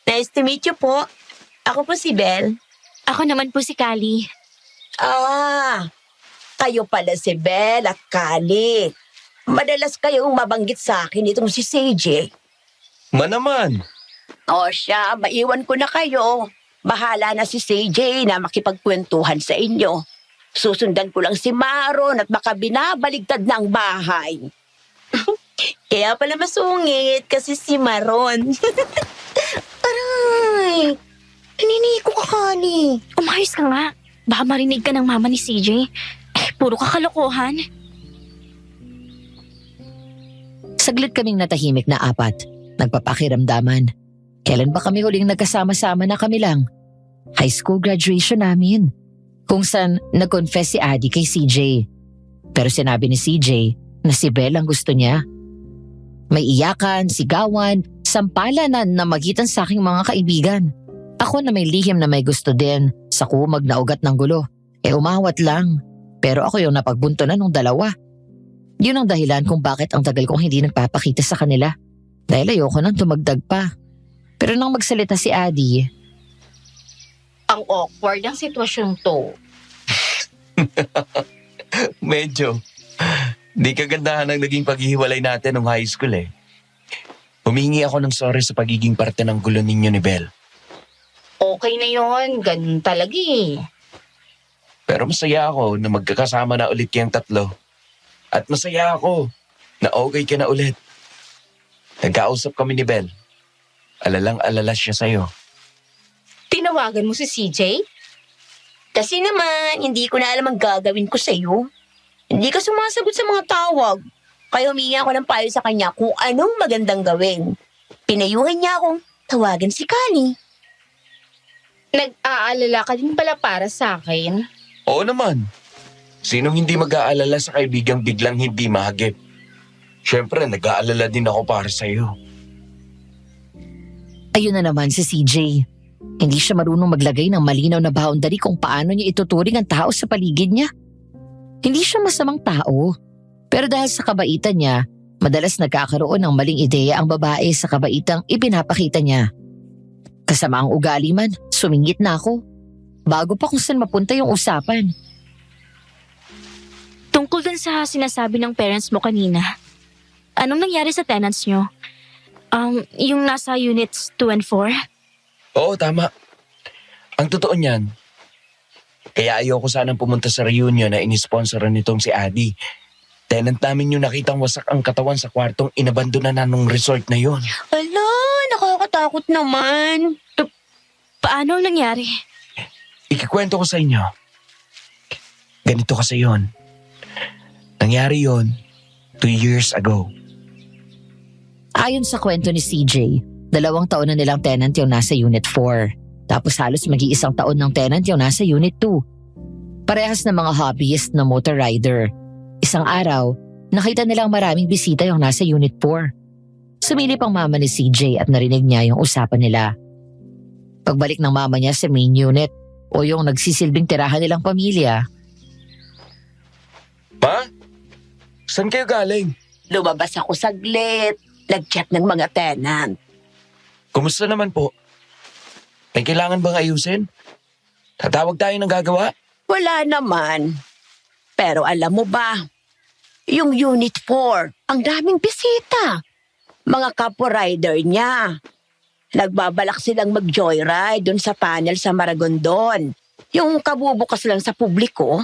Nice to meet you po. Ako po si Belle. Ako naman po si Kali. Kayo pala si Belle at Kali. Madalas kayong mabanggit sa akin itong si CJ. Manaman. O siya, maiwan ko na kayo. Bahala na si CJ na makipagkwentuhan sa inyo. Susundan ko lang si Maron at baka binabaligtad ng bahay. Kaya pala masungit kasi si Maron. Aray! Naniniko ka, Kali. Umayos ka nga. Baka marinig ka ng mama ni CJ. Puro kakalokohan. Saglit kaming natahimik na apat. Nagpapakiramdaman. Kailan ba kami huling nagkasama-sama na kami lang? High school graduation namin. Kung saan nag-confess si Adi kay CJ. Pero sinabi ni CJ na si Belle ang gusto niya. May iyakan, sigawan, sampalan na magitan sa aking mga kaibigan. Ako na may lihim na may gusto din sa kumag na ugat ng gulo. Umawat lang. Pero ako yung napagbuntunan ng dalawa. Yun ang dahilan kung bakit ang tagal kong hindi nagpapakita sa kanila. Dahil ayoko nang tumagdag pa. Pero nang magsalita si Adi, Ang awkward ang sitwasyon to. Medyo. Di kagandahan ang naging paghihiwalay natin nung high school eh. Humingi ako ng sorry sa pagiging parte ng gulo ninyo ni Belle. Okay na yon, ganun talaga eh. Pero masaya ako na magkakasama na ulit kayong tatlo. At masaya ako na okay ka na ulit. Nagkausap kami ni Belle. Alalang-alala siya sa'yo. Tinawagan mo si CJ? Kasi naman, hindi ko na alam ang gagawin ko sa'yo. Hindi ka sumasagot sa mga tawag. Kaya humingi ako ng payo sa kanya kung anong magandang gawin. Pinayuhan niya akong tawagan si Kali. Nag-aalala ka din pala para sa akin? Oo naman. Sinong hindi mag-aalala sa kaibigang biglang hindi mahagip? Siyempre, nag-aalala din ako para sa'yo. ayun na naman si CJ. Hindi siya marunong maglagay ng malinaw na boundary kung paano niya ituturing ang tao sa paligid niya. Hindi siya masamang tao. Pero dahil sa kabaitan niya, madalas nagkakaroon ng maling ideya ang babae sa kabaitang ipinapakita niya. Kasama ang ugali man, sumingit na ako. Bago pa kung saan mapunta yung usapan. Tungkol dun sa sinasabi ng parents mo kanina, anong nangyari sa tenants nyo? Yung nasa units 2 and 4? Oo, tama. Ang totoo niyan, kaya ayoko sanang pumunta sa reunion na inisponsoran nitong si Adi. Tenant namin yung nakitang wasak ang katawan sa kwartong inabandonan na nung resort na yon. Ala, nakakatakot naman. Paano ang nangyari? Ikikwento ko sa inyo. Ganito kasi yon. Nangyari yon 2 years ago. Ayon sa kwento ni CJ, 2 taon na nilang tenant yung nasa Unit 4. Tapos halos mag-iisang taon ng tenant yung nasa Unit 2. Parehas na mga hobbyist na motor rider. Isang araw, nakita nilang maraming bisita yung nasa Unit 4. Sumilip ang mama ni CJ at narinig niya yung usapan nila. Pagbalik ng mama niya sa main unit o yung nagsisilbing tirahan nilang pamilya. Pa? Saan kayo galing? Lumabas ako saglit. Nag-chat ng mga tenant. Kumusta naman po? May kailangan bang ayusin? Tatawag tayo ng gagawa? Wala naman. Pero alam mo ba, yung Unit 4, ang daming bisita. Mga kapwa rider niya. Nagbabalak silang mag-joyride dun sa panel sa Maragondon. Yung kabubukas lang sa publiko.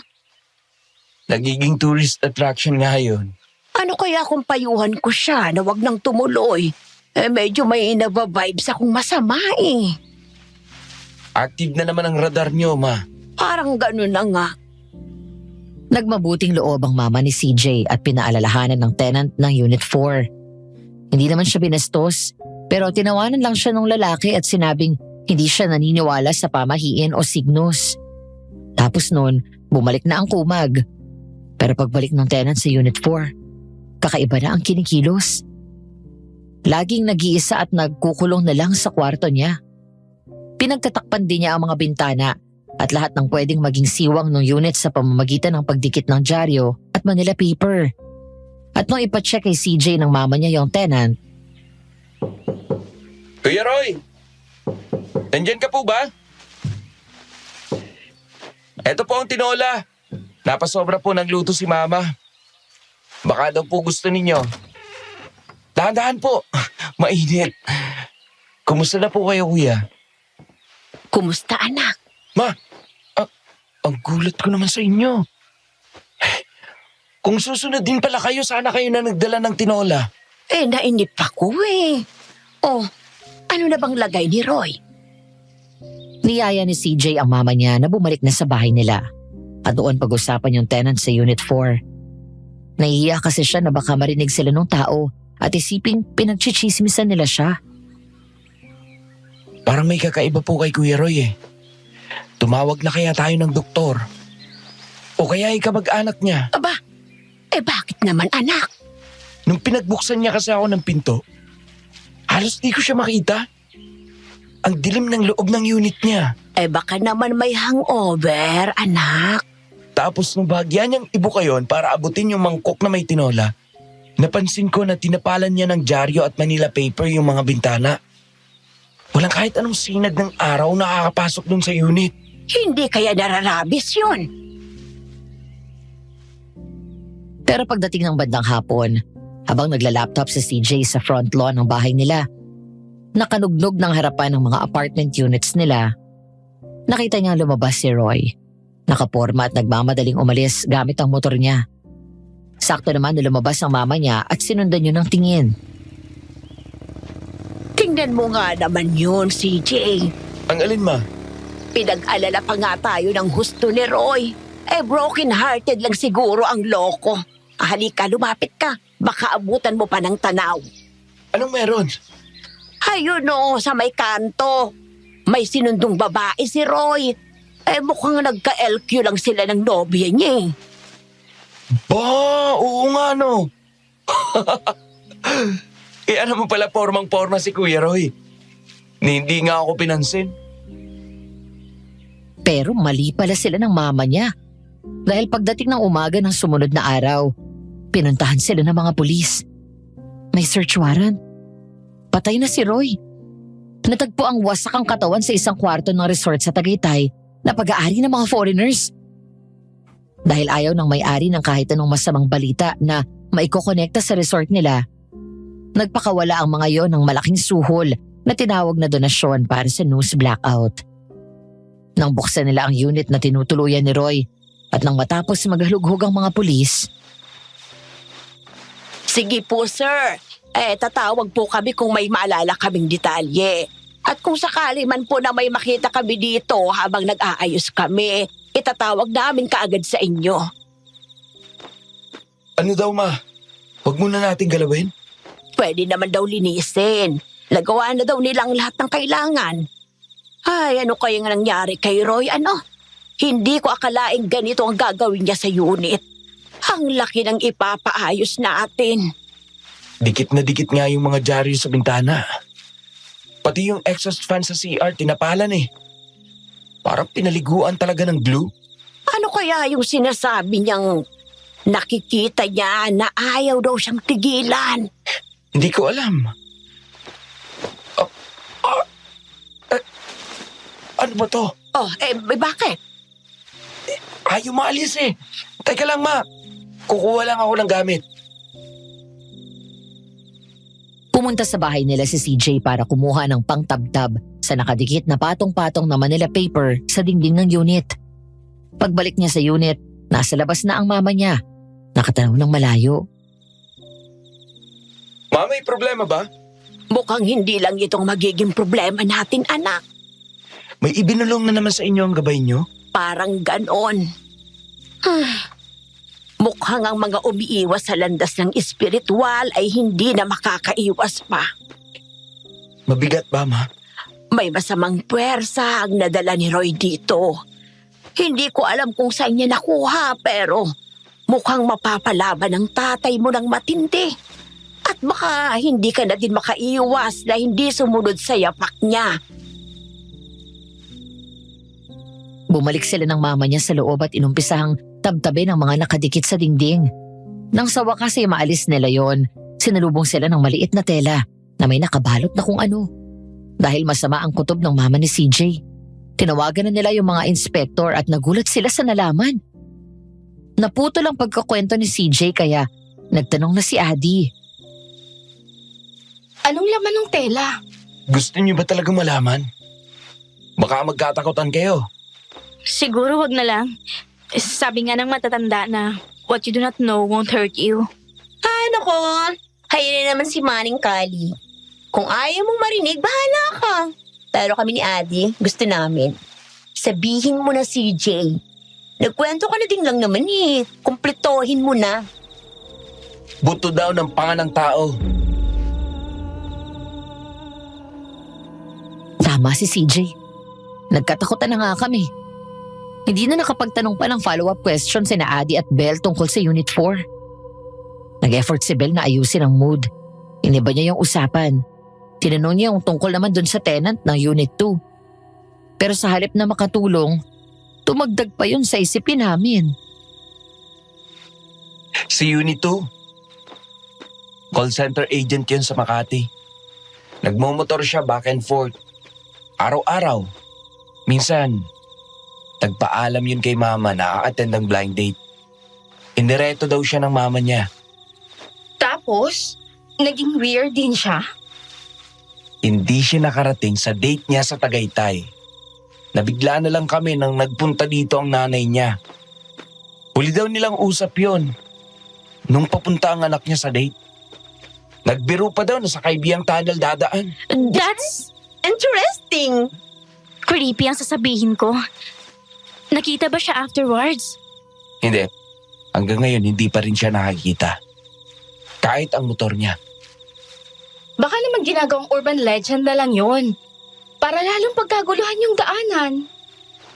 Nagiging tourist attraction nga yun. Ano kaya kung payuhan ko siya na wag nang tumuloy? Medyo may nababibes akong masama eh. Active na naman ang radar nyo, Ma. Parang ganun na nga. Nagmabuting loob ang mama ni CJ at pinaalalahanan ng tenant ng Unit 4. Hindi naman siya binastos, pero tinawanan lang siya ng lalaki at sinabing hindi siya naniniwala sa pamahiin o signos. Tapos noon, bumalik na ang kumag. Pero pagbalik ng tenant sa Unit 4, kakaiba na ang kinikilos. Laging nag-iisa at nagkukulong na lang sa kwarto niya. Pinagtatakpan din niya ang mga bintana at lahat ng pwedeng maging siwang ng unit sa pamamagitan ng pagdikit ng dyaryo at Manila paper. At nung ipacheck kay CJ ng mama niya yung tenant, Kuya Roy! Nandyan ka po ba? Eto po ang tinola. Napasobra po ng luto si Mama. Baka daw po gusto ninyo. Dahan-dahan po. Mainit. Kumusta na po kayo, Kuya? Kumusta anak? Ma, ang gulat ko naman sa inyo. Kung susunod din pala kayo, sana kayo na nagdala ng tinola. Nainip ako eh. Oh, ano na bang lagay ni Roy? niyaya ni CJ ang mama niya na bumalik na sa bahay nila. At doon pag-usapan yung tenant sa Unit 4. Nahihiya kasi siya na baka marinig sila ng tao at isiping pinagchichismisan nila siya. Parang may kakaiba po kay Kuya Roy eh. Tumawag na kaya tayo ng doktor. O kaya ikamag-anak niya. Aba, bakit naman anak? Nung pinagbuksan niya kasi ako ng pinto, halos di ko siya makita. Ang dilim ng loob ng unit niya. Baka naman may hangover, anak. Tapos nung bahagyan niyang ibuka yon para abutin yung mangkok na may tinola, napansin ko na tinapalan niya ng dyaryo at Manila paper yung mga bintana. Walang kahit anong sinag ng araw na nakakapasok dun sa unit. Hindi kaya nararabis yun. Pero pagdating ng bandang hapon, habang nagla-laptop si CJ sa front lawn ng bahay nila, nakanugnog ng harapan ng mga apartment units nila, nakita niyang lumabas si Roy. Nakaporma at nagmamadaling umalis gamit ang motor niya. Sakto naman na lumabas ang mama niya at sinundan niyo ng tingin. Tingnan mo nga naman yun, CJ. Ang alin ma? Pinag-alala pa nga tayo ng husto ni Roy. Broken-hearted lang siguro ang loko. Halika, lumapit ka. Baka abutan mo pa ng tanaw. Anong meron? Ayun o, sa may kanto. May sinundong babae si Roy. Mukhang nagka-LQ lang sila ng nobya niya eh. Ba, oo nga no. Ano mo pala formang-forma si Kuya Roy? Hindi nga ako pinansin. Pero mali pala sila ng mama niya. Dahil pagdating ng umaga ng sumunod na araw, pinuntahan sila ng mga pulis. May search warrant. Patay na si Roy. Natagpo ang wasak ang katawan sa isang kwarto ng resort sa Tagaytay na pag-aari ng mga foreigners. Dahil ayaw ng may-ari ng kahit anong masamang balita na maikokonekta sa resort nila, nagpakawala ang mga yon ng malaking suhol na tinawag na donasyon para sa news blackout. Nang buksan nila ang unit na tinutuluyan ni Roy at nang matapos maghalughog ang mga pulis, Sige po, sir. Tatawag po kami kung may maalala kaming detalye. At kung sakali man po na may makita kami dito habang nag-aayos kami, itatawag namin kaagad sa inyo. Ano daw ma? Huwag muna natin galawin. Pwede naman daw linisin. Nagawa na daw nilang lahat ng kailangan. Ay, ano kaya nga nangyari kay Roy? Hindi ko akalaing ganito ang gagawin niya sa unit. Ang laki ng ipapaayos natin. Dikit na dikit nga yung mga dyaryo sa bintana. Pati yung exhaust fan sa CR tinapalan eh. Parang pinaliguan talaga ng glue. Ano kaya yung sinasabi niyang nakikita niya na ayaw daw siyang tigilan? Hindi ko alam. Ano ba to? Bakit? Ayaw maalis eh. Teka lang ma. Kukuha lang ako ng gamit. pumunta sa bahay nila si CJ para kumuha ng pangtabtab sa nakadikit na patong-patong na Manila paper sa dingding ng unit. Pagbalik niya sa unit, nasa labas na ang mama niya. Nakatanaw ng malayo. Ma, may problema ba? Mukhang hindi lang itong magiging problema natin, anak. May ibinulong na naman sa inyo ang gabay nyo? Parang ganon. Mukhang ang mga umiiwas sa landas ng espiritual ay hindi na makakaiwas pa. Mabigat ba, Ma? May masamang puwersa ang nadala ni Roy dito. Hindi ko alam kung saan niya nakuha pero mukhang mapapalaban ng tatay mo ng matindi. At baka hindi ka na din makaiwas na hindi sumunod sa yapak niya. Bumalik sila ng mama niya sa loob at inumpisahang tabtabi ng mga nakadikit sa dingding. Nang sa wakas ay maalis nila yon, sinalubong sila ng maliit na tela na may nakabalot na kung ano. Dahil masama ang kutob ng mama ni CJ. Tinawagan na nila yung mga inspektor at nagulat sila sa nalaman. Naputol ang pagkakwento ni CJ kaya nagtanong na si Adi. Anong laman ng tela? Gusto niyo ba talagang malaman? Baka magkatakutan kayo. Siguro wag na lang. Sabi nga ng matatanda na what you do not know won't hurt you. Ano ko? Hayaan na naman si Maning Kali. Kung ayaw mong marinig, bahala ka. Pero kami ni Adi, gusto namin. Sabihin mo na CJ. Nagkwento ka na din lang naman eh. Kumpletohin mo na. Buto daw ng panga ng tao. Tama si CJ. Nagkatakutan na nga kami. Hindi na nakapagtanong pa ng follow-up question sina Adi at Belle tungkol sa Unit 4. Nag-effort si Belle na ayusin ang mood. Iniba niya yung usapan. Tinanong niya yung tungkol naman dun sa tenant ng Unit 2. Pero sa halip na makatulong, tumagdag pa yun sa isipin namin. Si Unit 2. Call center agent yun sa Makati. Nagmumotor siya back and forth. Araw-araw. Minsan, nagpaalam yun kay mama na a-attend ng blind date. Inireto daw siya ng mama niya. Tapos, naging weird din siya. Hindi siya nakarating sa date niya sa Tagaytay. Nabigla na lang kami nang nagpunta dito ang nanay niya. Huli daw nilang usap yon. Nung papunta ang anak niya sa date. Nagbiro pa daw na sa kaibiyang tunnel dadaan. That's Interesting. creepy ang sasabihin ko. Nakita ba siya afterwards? Hindi. Hanggang ngayon hindi pa rin siya nakakita. Kahit ang motor niya. Baka naman ginagawang urban legend na lang yun. Para lalong pagkaguluhan yung daanan.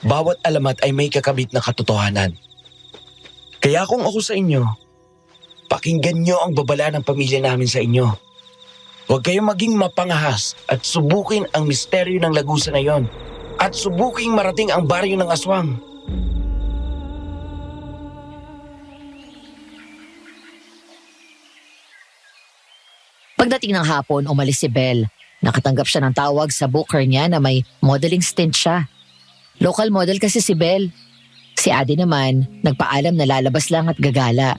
Bawat alamat ay may kakabit na katotohanan. Kaya kung ako sa inyo, pakinggan nyo ang babala ng pamilya namin sa inyo. Huwag kayong maging mapangahas at subukin ang misteryo ng lagusan na yon. At subuking marating ang baryo ng aswang. Pagdating ng hapon, umalis si Belle. Nakatanggap siya ng tawag sa booker niya na may modeling stint siya. Local model kasi si Belle. Si Adi naman, nagpaalam na lalabas lang at gagala.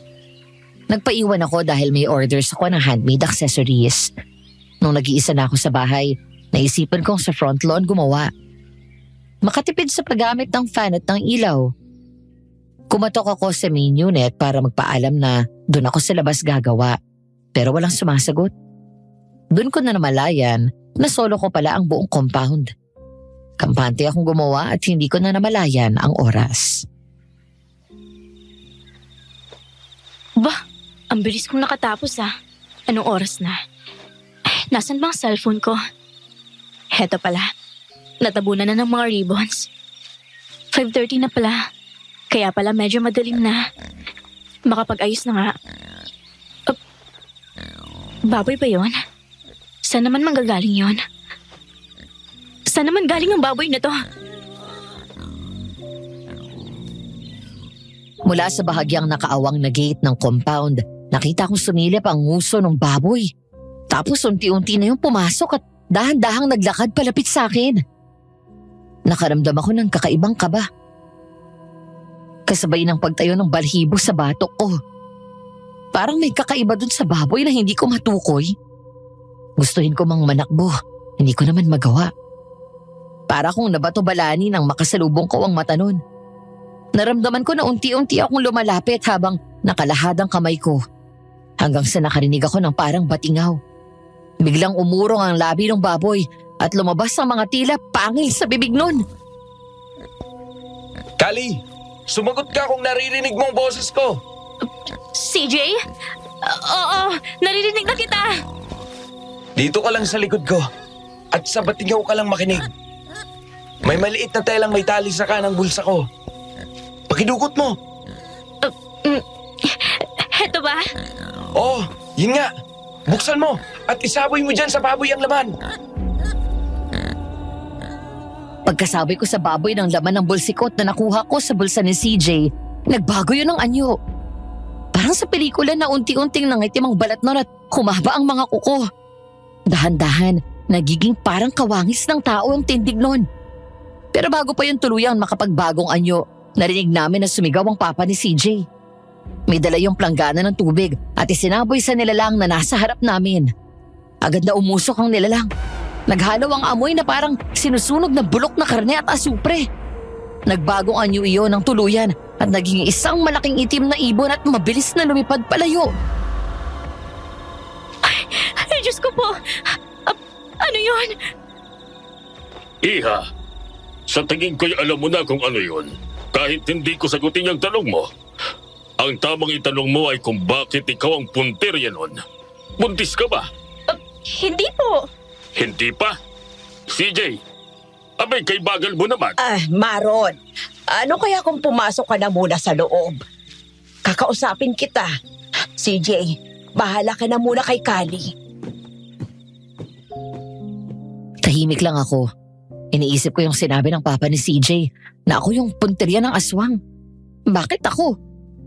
Nagpaiwan ako dahil may orders ako ng handmade accessories. Nung nag-iisa na ako sa bahay, naisipan kong sa front lawn gumawa. Makatipid sa paggamit ng fan at ng ilaw. Kumatok ako sa main unit para magpaalam na doon ako sa labas gagawa. Pero walang sumasagot. Doon ko na namalayan na solo ko pala ang buong compound. Kampante akong gumawa at hindi ko na namalayan ang oras. Bah, ang bilis kong nakatapos ah. Anong oras na? Nasaan ba ang cellphone ko? Heto pala. Natabunan na ng mga ribbons. 5:30 na pala. Kaya pala medyo madilim na. Makapag-ayos na nga. Baboy ba yon? Saan naman manggagaling yon? Saan naman galing ang baboy na to? Mula sa bahagyang nakaawang na gate ng compound, nakita kong sumilip ang nguso ng baboy. Tapos unti-unti na yung pumasok at dahan-dahang naglakad palapit sa akin. Nakaramdam ako ng kakaibang kaba. Kasabay ng pagtayo ng balhibo sa batok ko. Parang may kakaiba dun sa baboy na hindi ko matukoy. Gustuhin ko mang manakbo, hindi ko naman magawa. Para kong nabato-balani nang makasalubong ko ang mata nun. Naramdaman ko na unti-unti akong lumalapit habang nakalahad ang kamay ko. Hanggang sa nakarinig ako ng parang batingaw. Biglang umurong ang labi ng baboy at lumabas ang mga tila pangil sa bibig nun. Kali, sumagot ka kung naririnig mo ang boses ko. CJ? Oo, naririnig na kita. Dito ka lang sa likod ko at sa batingaw ka lang makinig. May maliit na telang may tali sa kanang bulsa ko. Pakidugot mo. Heto ba? Oh, yun nga. Buksan mo at isaboy mo dyan sa baboy ang laman. Pagkasabi ko sa baboy ng laman ng bulsikot na nakuha ko sa bulsa ni CJ, nagbago yun ng anyo. Parang sa pelikula na unti-unting nangitim ang balat nun at humaba ang mga kuko. Dahan-dahan, nagiging parang kawangis ng tao ang tindig nun. Pero bago pa yung tuluyang makapagbagong anyo, narinig namin na sumigaw ang papa ni CJ. May dala yung planggana ng tubig at isinaboy sa nilalang na nasa harap namin. Agad na umusok ang nilalang. Naghalo ang amoy na parang sinusunog na bulok na karne at asupre. Nagbagong anyo iyon ng tuluyan at naging isang malaking itim na ibon at mabilis na lumipad palayo. Ay, Diyos ko po. Ano yun? Iha, sa tingin ko'y alam mo na kung ano yun. Kahit hindi ko sagutin yung tanong mo. Ang tamang itanong mo ay kung bakit ikaw ang punterya nun. Buntis ka ba? Hindi po. Hindi pa? CJ, abay kay bagal mo naman. Maron, ano kaya kung pumasok ka na muna sa loob? Kakausapin kita. CJ, bahala ka na muna kay Kali. Tahimik lang ako. Iniisip ko yung sinabi ng papa ni CJ na ako yung punterya ng aswang. Bakit ako?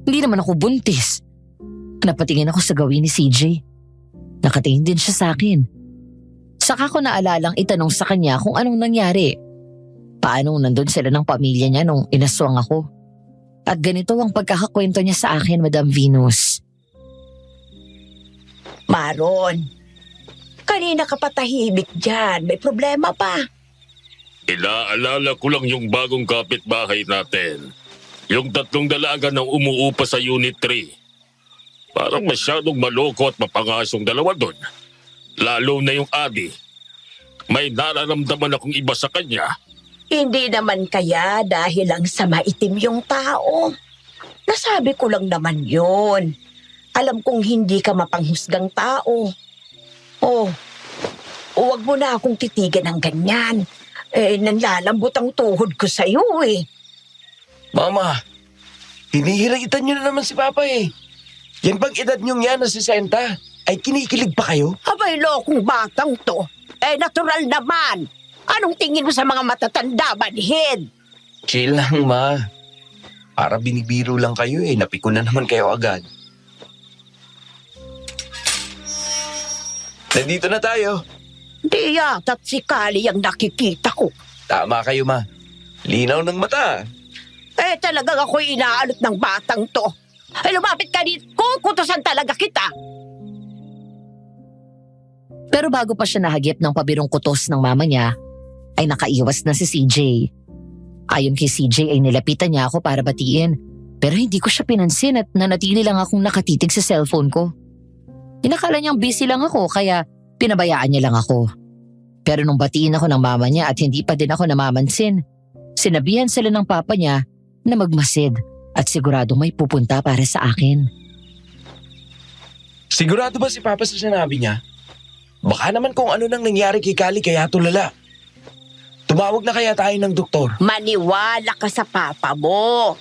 Hindi naman ako buntis. Napatingin ako sa gawin ni CJ. Nakatingin din siya sa akin. Saka ko naalalang itanong sa kanya kung anong nangyari. Paano nandun sila ng pamilya niya nung inaswang ako. At ganito ang pagkakakwento niya sa akin, Madam Venus. Maron, kanina ka patahimik dyan. May problema pa. Inaalala ko lang yung bagong kapitbahay natin. Yung 3 dalaga nang umuupa sa Unit 3. Parang masyadong maloko at mapangasong dalawa doon. Lalo na yung Adi. May nararamdaman akong iba sa kanya. Hindi naman kaya dahil lang sa maitim yung tao. Nasabi ko lang naman yun. Alam kong hindi ka mapanghusgang tao. Oh, huwag mo na akong titigan ng ganyan. Nanlalambot ang tuhod ko sa'yo eh. Mama, hinihiragitan niyo na naman si Papa eh. Yan bang edad niyong yan na 60? Ay kinikilig pa kayo? Abay, lokong batang to. Natural naman. Anong tingin mo sa mga matatanda, manhid? Chill lang, Ma. Para binibiro lang kayo eh. Napiko na naman kayo agad. Nandito na tayo. Di yata't si Kali ang nakikita ko. Tama kayo, Ma. Linaw ng mata. Talagang ako'y inaalot ng batang to. Lumapit ka dito. Kukutusan talaga kita. Pero bago pa siya nahagip ng pabirong kutos ng mama niya, ay nakaiwas na si CJ. Ayon kay CJ ay nilapitan niya ako para batiin, pero hindi ko siya pinansin at nanatili lang akong nakatitig sa cellphone ko. Inakala niyang busy lang ako kaya pinabayaan niya lang ako. Pero nung batiin ako ng mama niya at hindi pa din ako namamansin, sinabihan sila ng papa niya na magmasid at sigurado may pupunta para sa akin. Sigurado ba si Papa sa sinabi niya? Baka naman kung ano nang nangyari kay Kali kaya tulala. Tumawag na kaya tayo ng doktor. Maniwala ka sa papa mo.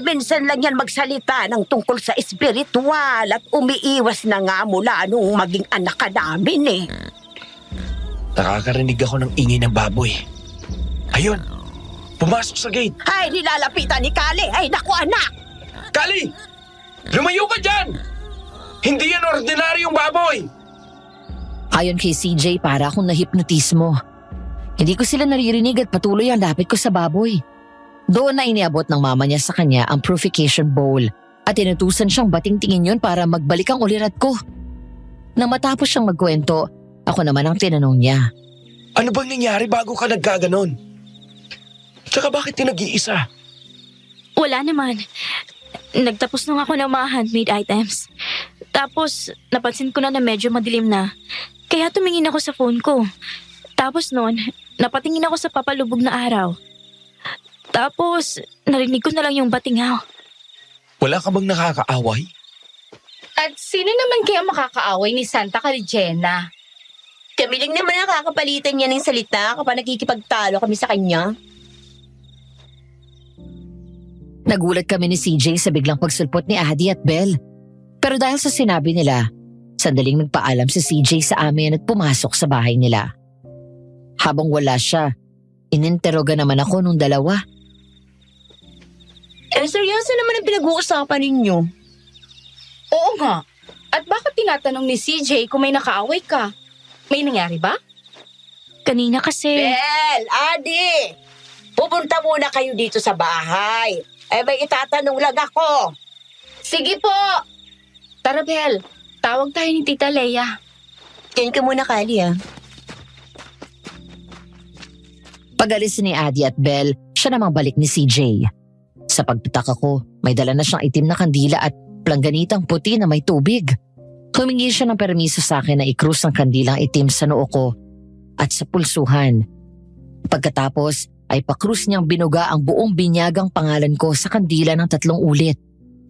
Minsan lang yan magsalita ng tungkol sa espiritual at umiiwas na nga mula nung maging anak ka namin eh. Nakakarinig ako ng ingay ng baboy. Ayun, pumasok sa gate. Ay, nilalapitan ni Kali. Ay, naku anak! Kali! Lumayo ka dyan! Hindi yan ordinaryong baboy! Ayon kay CJ, para akong nahipnotismo. Hindi ko sila naririnig at patuloy ang lapit ko sa baboy. Doon na iniabot ng mama niya sa kanya ang purification bowl at inutusan siyang bating-tingin yun para magbalik ang ulirat ko. Nang matapos siyang magkwento, ako naman ang tinanong niya. Ano bang nangyari bago ka nagkaganon? Tsaka bakit ka nag-iisa? Wala naman. Nagtapos lang ako ng mga handmade items. Tapos, napansin ko na medyo madilim na. Kaya tumingin ako sa phone ko. Tapos noon, napatingin ako sa papalubog na araw. Tapos, narinig ko na lang yung batingaw. Wala ka bang nakakaaway? At sino naman kaya makakaaway ni Santa Caligena? Kami lang naman nakakapalitan niya ng salita kapag nakikipagtalo kami sa kanya. Nagulat kami ni CJ sa biglang pagsulpot ni Adi at Belle. Pero dahil sa sinabi nila, sandaling nagpaalam si CJ sa amin at pumasok sa bahay nila. Habang wala siya, ininteroga naman ako nung dalawa. Seryoso naman ang pinag-uusapan ninyo. Oo nga. At bakit tinatanong ni CJ kung may nakaaway ka? May nangyari ba? Kanina kasi... Bel, Adi! Pupunta muna kayo dito sa bahay. May itatanong lang ako. Sige po! Tara, Bel. Tawag tayo ni Tita Leia. Kain ka muna, Kali, Pag-alis ni Adi at Belle, siya namang balik ni CJ. Sa pagtataka ko, may dala na siyang itim na kandila at plangganitang puti na may tubig. Humingi siya ng permiso sa akin na i-cruise ang kandilang itim sa noo ko at sa pulsuhan. Pagkatapos ay pa-cruise niyang binuga ang buong binyagang pangalan ko sa kandila ng 3 ulit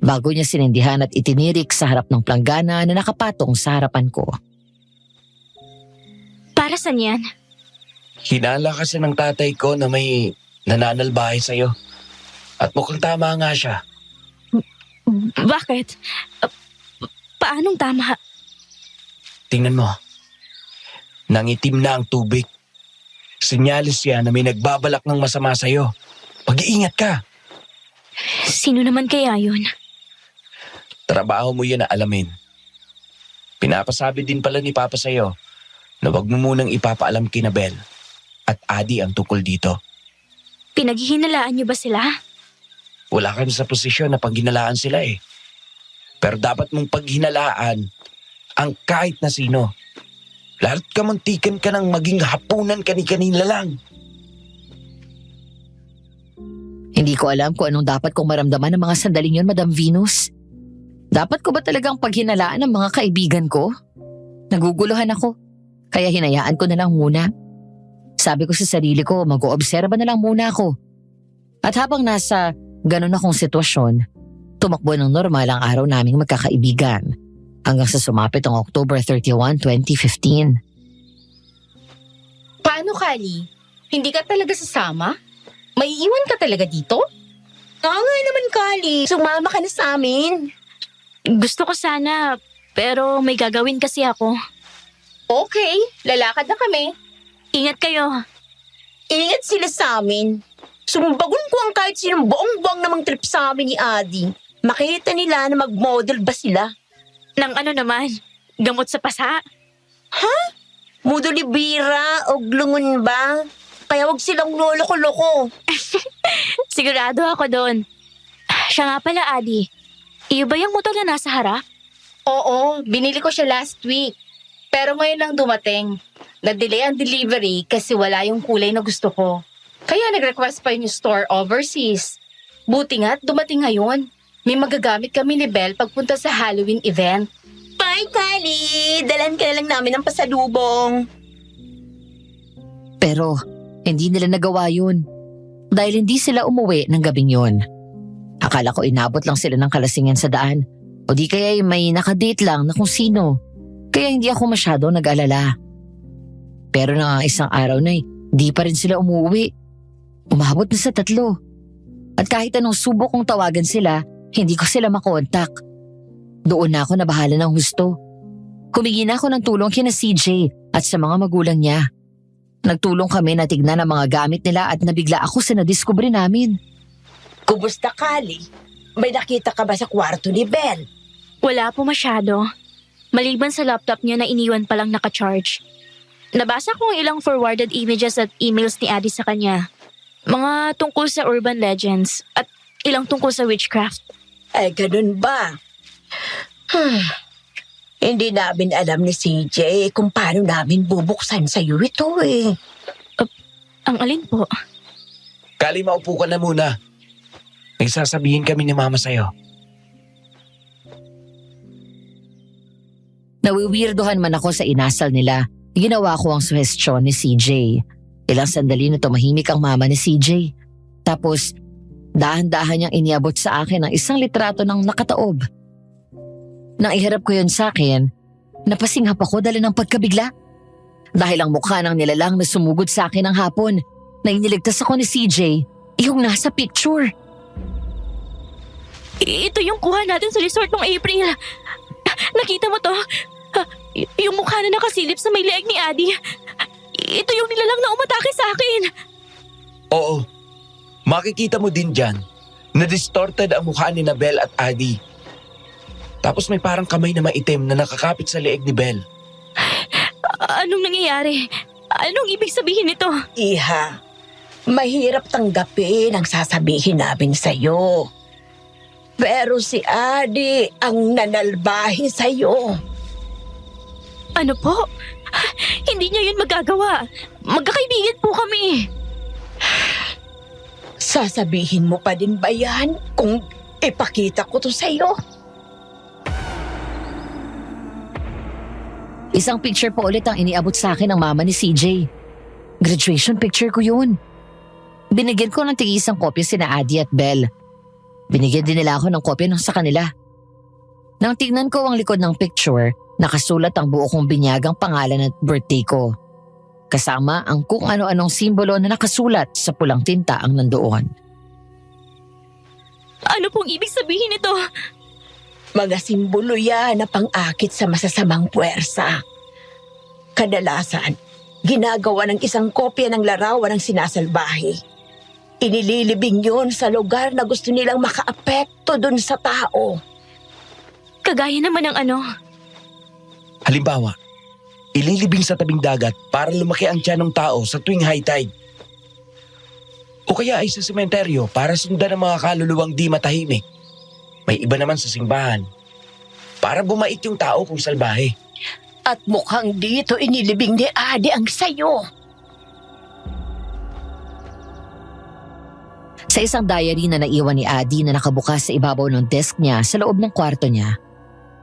bago niya sinindihan at itinirik sa harap ng planggana na nakapatong sa harapan ko. Para saan yan? Hinala kasi ng tatay ko na may nananalbahe sa'yo. At mukhang tama nga siya. Bakit? Paanong tama? Tingnan mo. Nangitim na ang tubig. Sinyalis yan na may nagbabalak ng masama sa'yo. Mag-iingat ka. Sino naman kaya yun? Trabaho mo yan na alamin. Pinapasabi din pala ni Papa sa'yo na wag mo munang ipapaalam kina Belle at Adi ang tungkol dito. Pinaghihinalaan niyo ba sila? Wala ka na sa posisyon na paghinalaan sila eh. Pero dapat mong paghinalaan ang kahit na sino. Lalo't kamuntikan ka ng maging hapunan kani-kanila lang. Hindi ko alam kung anong dapat kong maramdaman ng mga sandaling yun, Madam Venus. Dapat ko ba talagang paghinalaan ng mga kaibigan ko? Naguguluhan ako, kaya hinayaan ko na lang muna. Sabi ko sa sarili ko, mag-oobserba na lang muna ako. At habang nasa ganun akong sitwasyon, tumakbo ng normal ang araw naming magkakaibigan hanggang sa sumapit ang October 31, 2015. Paano, Kali? Hindi ka talaga sasama? May iwan ka talaga dito? Oo nga naman, Kali. Sumama ka na sa amin. Gusto ko sana, pero may gagawin kasi ako. Okay, lalakad na kami. Ingat kayo. Ingat sila sa amin. Sumbagon ko ang kahit sinong buong-buong namang trip sa amin ni Adi. Makita nila na mag-model ba sila? Nang ano naman, gamot sa pasa. Model ni Bira o glungon ba? Kaya wag silang loloko-loko. Sigurado ako doon. Siya nga pala, Adi. Iyo ba yung motor na nasa harap? Oo, binili ko siya last week. Pero ngayon lang dumating. Na-delay ang delivery kasi wala yung kulay na gusto ko. Kaya nag-request pa yung store overseas. Buti nga't dumating ngayon. May magagamit kami ni Belle pagpunta sa Halloween event. Bye, Kali! Dalan ka na lang namin ng pasalubong. Pero hindi nila nagawa yun dahil hindi sila umuwi ng gabing yun. Akala ko inabot lang sila ng kalasingan sa daan o di kaya may nakadate lang na kung sino. Kaya hindi ako masyado nag-alala. Pero na isang araw na di pa rin sila umuwi. Umabot na sa 3. At kahit anong subok kong tawagan sila, hindi ko sila makontak. Doon na ako nabahala ng husto. Humingi na ako ng tulong kina CJ at sa mga magulang niya. Nagtulong kami na tignan ang mga gamit nila at nabigla ako sa nadiskubre namin. Kumusta, Kali? May nakita ka ba sa kwarto ni Belle? Wala po masyado. Maliban sa laptop niya na iniwan palang naka-charge. Nabasa ko ang ilang forwarded images at emails ni Adi sa kanya. Mga tungkol sa urban legends at ilang tungkol sa witchcraft. Ganun ba? Hindi namin alam ni CJ kung paano namin bubuksan sa'yo ito eh. Ang alin po? Kali, maupo ka na muna. May sasabihin kami ni Mama sa'yo. Nawiwirdohan man ako sa inasal nila, ginawa ko ang suhestyon ni CJ. Ilang sandali na tumahimik ang mama ni CJ. Tapos, dahan-dahan niyang iniabot sa akin ang isang litrato ng nakataob. Nang iharap ko yun sa akin, napasinghap ako dala ng pagkabigla. Dahil ang mukha ng nilalang na sumugod sa akin ng hapon, na iniligtas ako ni CJ, yung nasa picture. Ito yung kuha natin sa resort noong April. Nakita mo to? Yung mukha na nakasilip sa may leeg ni Adi. Ito yung nilalang na umatake sa akin. Oo. Makikita mo din dyan na distorted ang mukha ni Belle at Adi. Tapos may parang kamay na maitim na nakakapit sa leeg ni Belle. Anong nangyayari? Anong ibig sabihin nito? Iha, mahirap tanggapin ang sasabihin namin sa'yo. Pero si Adi ang nanalbahi sa'yo. Ano po? Hindi niya yun magagawa. Magkakaibigan po kami. Sasabihin mo pa din ba yan kung ipakita ko to sa'yo? Isang picture po ulit ang iniabot sa akin ng mama ni CJ. Graduation picture ko yun. Binigyan ko ng tig-isang kopya sina Adi at Belle. Binigyan din nila ako ng kopya ng sa kanila. Nang tignan ko ang likod ng picture, nakasulat ang buo kong binyagang pangalan at birthday ko. Kasama ang kung ano-anong simbolo na nakasulat sa pulang tinta ang nandoon. Ano pong ibig sabihin nito? Mga simbolo yan na pang-akit sa masasamang puwersa. Kadalasan, ginagawa ng isang kopya ng larawan ng sinasalbahe. Inililibing yun sa lugar na gusto nilang makaapekto dun sa tao. Kagaya naman ng ano? Halimbawa, ililibing sa tabing dagat para lumaki ang tiyan ng tao sa tuwing high tide. O kaya ay sa sementeryo para sundan ang mga kaluluwang di matahimik. May iba naman sa simbahan para bumait yung tao kung salbahe. At mukhang dito inilibing ni Adi ang sayo. Sa isang diary na naiwan ni Adi na nakabukas sa ibabaw ng desk niya sa loob ng kwarto niya,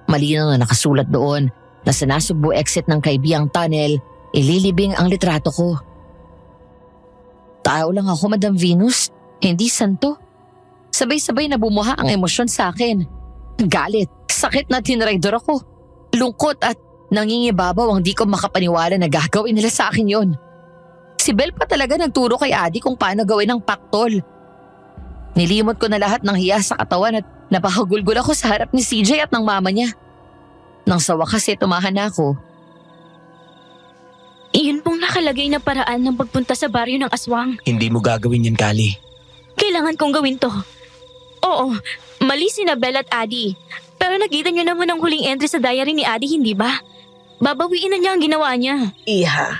malinaw na nakasulat doon na sa Nasugbu exit ng Kaibiyang Tunnel, ililibing ang litrato ko. Tao lang ako, Madam Venus, hindi santo. Sabay-sabay na bumuha ang emosyon sa akin. Galit, sakit na tinraidor ako. Lungkot at nangingibabaw ang di ko makapaniwala na gagawin nila sa akin yon. Si Belle pa talaga nagturo kay Adi kung paano gawin ang paktol. Nilimot ko na lahat ng hiya sa katawan at napakagulgul ako sa harap ni CJ at ng mama niya. Nang sa wakas tumahan na ako. Iyon pong nakalagay na paraan ng pagpunta sa baryo ng aswang. Hindi mo gagawin yan, Kali. Kailangan kong gawin to. Oo, mali si Belle at Adi. Pero nakita niyo naman ang huling entry sa diary ni Adi, hindi ba? Babawiin na niya ang ginawa niya. Iha,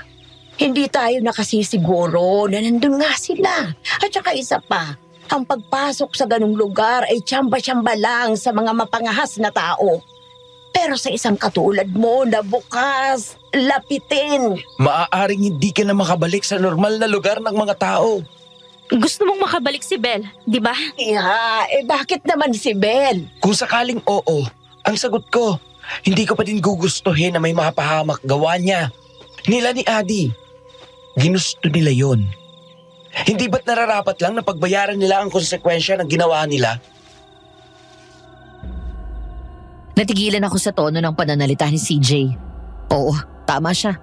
hindi tayo nakasisiguro na nandun nga sila. At saka isa pa, ang pagpasok sa ganung lugar ay tsamba-tsamba lang sa mga mapangahas na tao. Pero sa isang katulad mo na bukas, lapitin. Maaaring hindi ka na makabalik sa normal na lugar ng mga tao. Gusto mong makabalik si Belle, di ba? Iha, bakit naman si Belle? Kung sakaling oo, ang sagot ko, hindi ko pa din gugustuhin na may mapahamak gawa niya. Nila ni Adi. Ginusto nila yon. Hindi ba't nararapat lang na pagbayaran nila ang konsekwensya ng ginawa nila? Natigilan ako sa tono ng pananalita ni CJ. Oo, tama siya.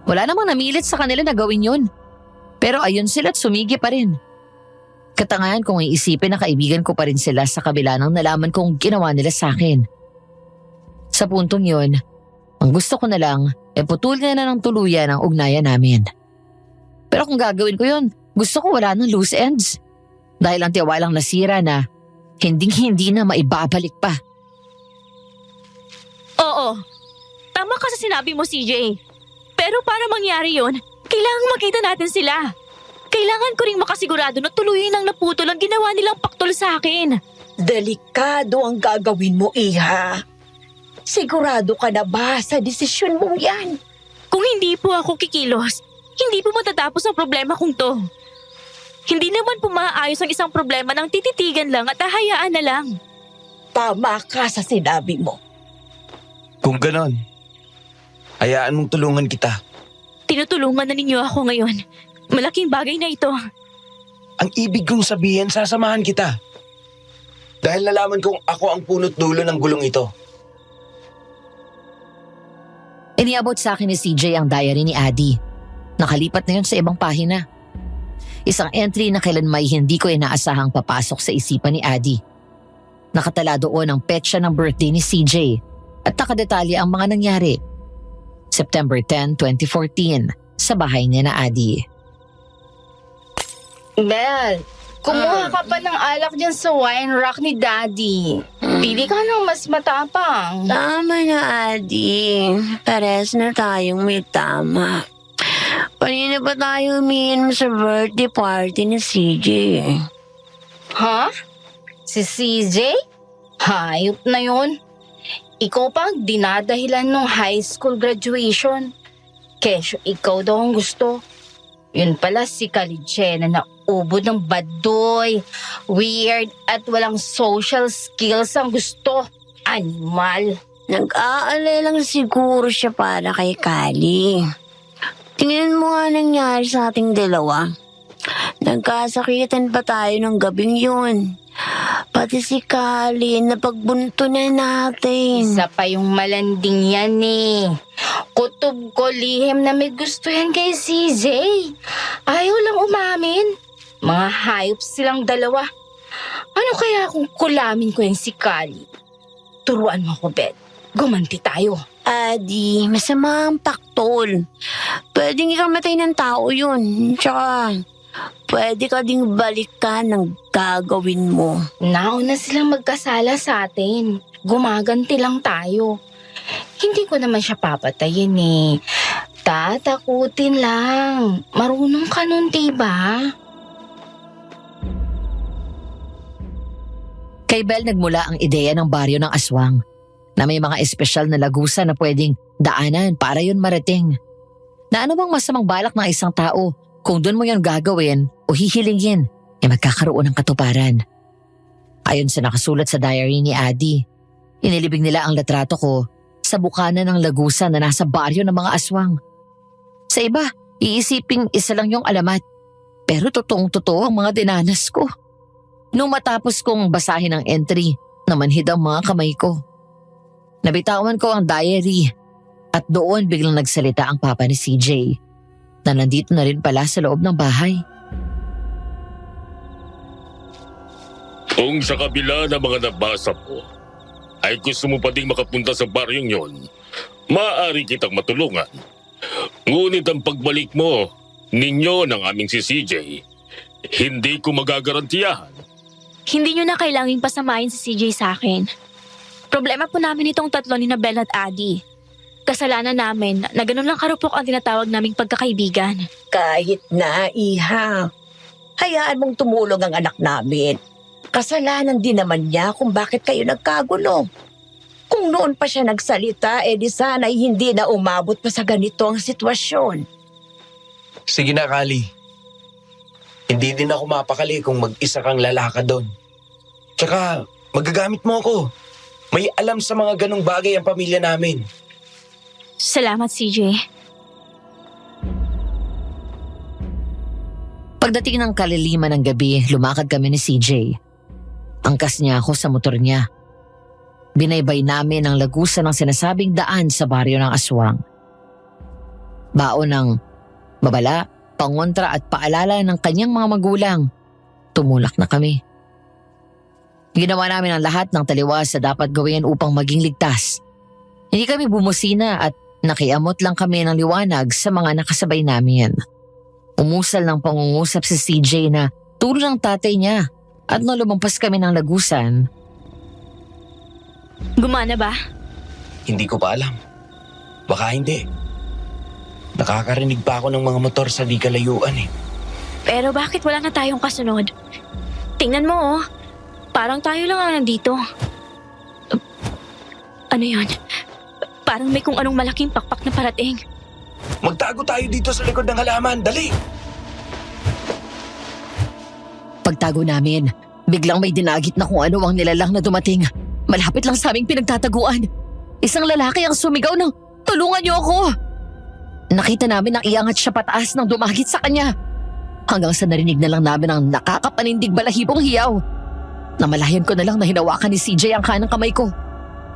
Wala namang namilit sa kanila na gawin yun. Pero ayun sila at sumigi pa rin. Katangayan kung iisipin na kaibigan ko pa rin sila sa kabila ng nalaman kong ginawa nila sa akin. Sa puntong yun, ang gusto ko na lang putulin na ng tuluyan ang ugnayan namin. Pero kung gagawin ko yun, gusto ko wala ng loose ends. Dahil ang tiwalang nasira na hindi na maibabalik pa. Oo, tama ka sa sinabi mo, CJ. Pero para mangyari yon, kailangan makita natin sila. Kailangan ko ring makasigurado na tuluyin ang naputol ang ginawa nilang paktol sa akin. Delikado ang gagawin mo, Iha. Sigurado ka na ba sa desisyon mong yan? Kung hindi po ako kikilos, hindi po matatapos ang problema kong to. Hindi naman po maaayos ang isang problema nang tititigan lang at hahayaan na lang. Tama ka sa sinabi mo. Kung ganon, Hayaan mong tulungan kita. Tinutulungan na ninyo ako ngayon. Malaking bagay na ito. Ang ibig kong sabihin, sasamahan kita. Dahil nalaman kong ako ang punot dulo ng gulong ito. Iniabot sa akin ni CJ ang diary ni Adi. Nakalipat na yun sa ibang pahina. Isang entry na kailan may hindi ko inaasahang papasok sa isipan ni Adi. Nakatala doon ang petsa ng birthday ni CJ at nakadetalye ang mga nangyari. September 10, 2014, sa bahay niya na Adi. Bel, kumuha ka pa ng alak dyan sa wine rack ni Daddy. Pili ka ng mas matapang. Tama na, Adi. Pares na tayong may tama. Kanina pa tayo umiinom sa birthday party ni CJ. Ha? Si CJ? Hayop na yun. Ikaw pa ang dinadahilan ng high school graduation. Kesyo ikaw daw ang gusto. Yun pala si Kalijena na ubod ng badoy, weird at walang social skills ang gusto. Animal. Nag-aalala lang siguro siya para kay Kali. Tingnan mo nga nangyari sa ating dalawa. Nagkasakitan pa tayo ng gabing yun. Pati si Kali, napagbunto na natin. Isa pa yung malanding yan eh. Kutob ko lihim na may gusto yan kay CJ. Ayaw lang umamin. Mga hayop silang dalawa. Ano kaya kung kulamin ko yung si Kali? Turuan mo ko, Bet. Gumanti tayo. Adi, masama ang paktol. Pwedeng ikamatay ng tao yun. Tsaka, pwede ka ding balikan ng gagawin mo. Nauna silang magkasala sa atin. Gumaganti lang tayo. Hindi ko naman siya papatayin eh. Tatakutin lang. Marunong ka nun, diba? Kay Bel nagmula ang ideya ng baryo ng Aswang na may mga espesyal na lagusan na pwedeng daanan para yun marating. Na ano bang masamang balak ng isang tao kung doon mo yun gagawin o hihilingin, magkakaroon ng katuparan. Ayon sa nakasulat sa diary ni Adi, inilibing nila ang litrato ko sa bukana ng lagusan na nasa baryo ng mga aswang. Sa iba, iisiping isa lang yung alamat, pero totoong-totoo ang mga dinanas ko. Nung matapos kong basahin ang entry, namanhid ang mga kamay ko. Nabitawan ko ang diary at doon biglang nagsalita ang papa ni CJ na nandito na rin pala sa loob ng bahay. Kung sa kabila ng mga nabasa mo, ay gusto mo pa ding makapunta sa baryong yon, maaari kitang matulungan. Ngunit ang pagbalik mo, ninyo ng aming si CJ, hindi ko magagarantiyahan. Hindi nyo na kailangang pasamahin si CJ sa akin. Problema po namin itong tatlo ni Bel at Adi. Kasalanan namin na ganun lang karupok ang tinatawag naming pagkakaibigan. Kahit na, Iha. Hayaan mong tumulong ang anak namin. Kasalanan din naman niya kung bakit kayo nagkagulo. Kung noon pa siya nagsalita, di sana'y hindi na umabot pa sa ganito ang sitwasyon. Sige na, Kali. Hindi din ako mapakali kung mag-isa kang lalakad doon. Tsaka, magagamit mo ako. May alam sa mga ganong bagay ang pamilya namin. Salamat, CJ. Pagdating ng kaliliman ng gabi, lumakad kami ni CJ. Angkas niya ako sa motor niya. Binaybay namin ang lagusan ng sinasabing daan sa baryo ng Aswang. Baon ng babala, pangontra at paalala ng kanyang mga magulang. Tumulak na kami. Ginawa namin ang lahat ng taliwas sa dapat gawin upang maging ligtas. Hindi kami bumusina at nakiamot lang kami ng liwanag sa mga nakasabay namin. Umusal ng pangungusap si CJ na tulo ng tatay niya at nung lumampas kami ng lagusan. Gumana ba? Hindi ko pa alam. Baka hindi. Nakakarinig pa ako ng mga motor sa di kalayuan eh. Pero bakit wala na tayong kasunod? Tingnan mo oh. Parang tayo lang ang nandito. Ano yun? Parang may kung anong malaking pakpak na parating. Magtago tayo dito sa likod ng halaman. Dali! Pagtago namin, biglang may dinagit na kung ano ang nilalang na dumating. Malapit lang sa aming pinagtataguan. Isang lalaki ang sumigaw ng Tulungan niyo ako! Nakita namin na iangat siya pataas nang dumagit sa kanya. Hanggang sa narinig na lang namin ang nakakapanindig balahibong hiyaw. Namalayan ko na lang na hinawakan ni CJ ang kanang kamay ko.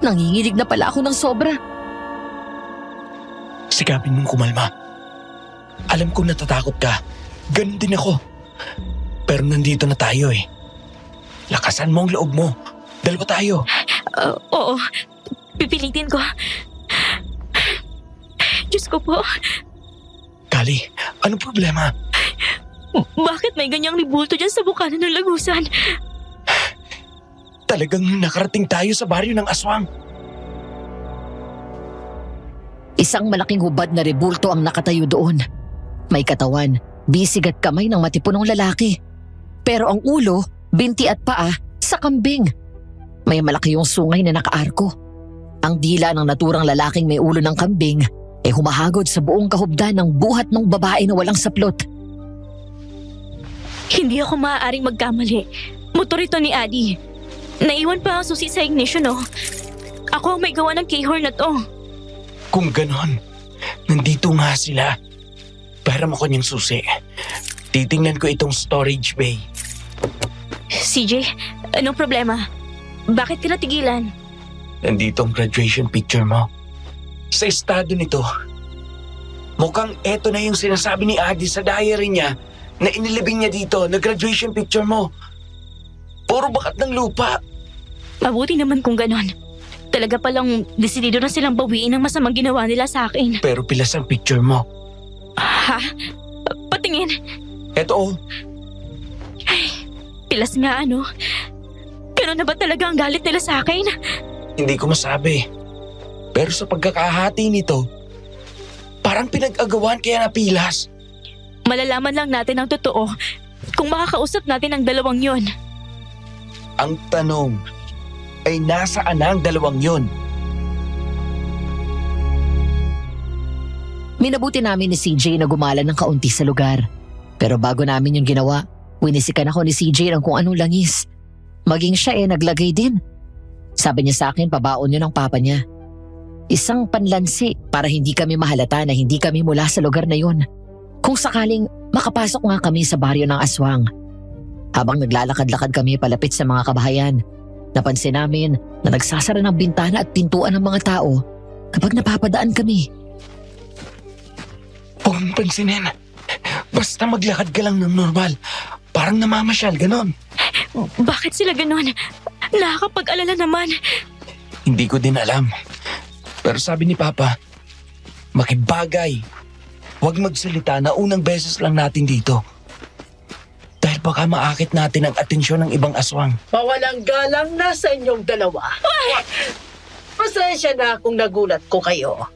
Nanginginig na pala ako ng sobra. Sikapin mong kumalma. Alam kong natatakot ka. Ganun din ako. Pero nandito na tayo eh. Lakasan mo ang loob mo. Dalawa tayo. Oo, pipilitin ko. Diyos ko po, Kali, anong problema? bakit may ganyang ribulto dyan sa bukana ng Lagusan? Talagang nakarating tayo sa baryo ng Aswang. Isang malaking hubad na rebulto ang nakatayo doon. May katawan, bisig at kamay ng matipunong lalaki. Pero ang ulo, binti at paa sa kambing. May malaki yung sungay na nakaarko. Ang dila ng naturang lalaking may ulo ng kambing ay humahagod sa buong kahubdan ng buhat ng babae na walang saplot. Hindi ako maaaring magkamali. Motor ito ni Adi. Naiwan pa ang susi sa ignition, oh. Ako ang may gawa ng keyhorn na to. Kung ganon, nandito nga sila. Para mo ko niyang susi. Titingnan ko itong storage bay. CJ, anong problema? Bakit ka natigilan? Nandito ang graduation picture mo. Sa estado nito, mukhang eto na yung sinasabi ni Adi sa diary niya na inilibing niya dito na graduation picture mo. Puro bakat ng lupa. Mabuti naman kung ganon. Talaga palang desidido na silang bawiin ang masamang ginawa nila sa akin. Pero pilas ang picture mo. Ha? Patingin. Eto oh. Pilas nga ano. Ganon na ba talaga ang galit nila sa akin? Hindi ko masabi. Pero sa pagkakahati nito, parang pinag-agawan kaya napilas. Malalaman lang natin ang totoo kung makakausap natin ang dalawang yon. Ang tanong ay nasaan na ang dalawang yon? Minabuti namin ni CJ na gumala ng kaunti sa lugar. Pero bago namin yung ginawa, winisikan ako ni CJ ng kung anong langis. Maging siya naglagay din. Sabi niya sa akin pabaon yun ng papa niya. Isang panlansi para hindi kami mahalata na hindi kami mula sa lugar na yun. Kung sakaling makapasok nga kami sa baryo ng Aswang. Habang naglalakad-lakad kami palapit sa mga kabahayan, napansin namin na nagsasara ng bintana at pintuan ng mga tao kapag napapadaan kami. Huwag mong pansinin. Basta maglakad ka lang ng normal. Parang namamasyal, ganon. Bakit sila ganon? Nakakapag-alala naman. Hindi ko din alam. Pero sabi ni Papa, makibagay. Huwag magsalita na unang beses lang natin dito. Dahil baka maakit natin ang atensyon ng ibang aswang. Mawalang galang na sa inyong dalawa. Pasensya na kung nagulat ko kayo.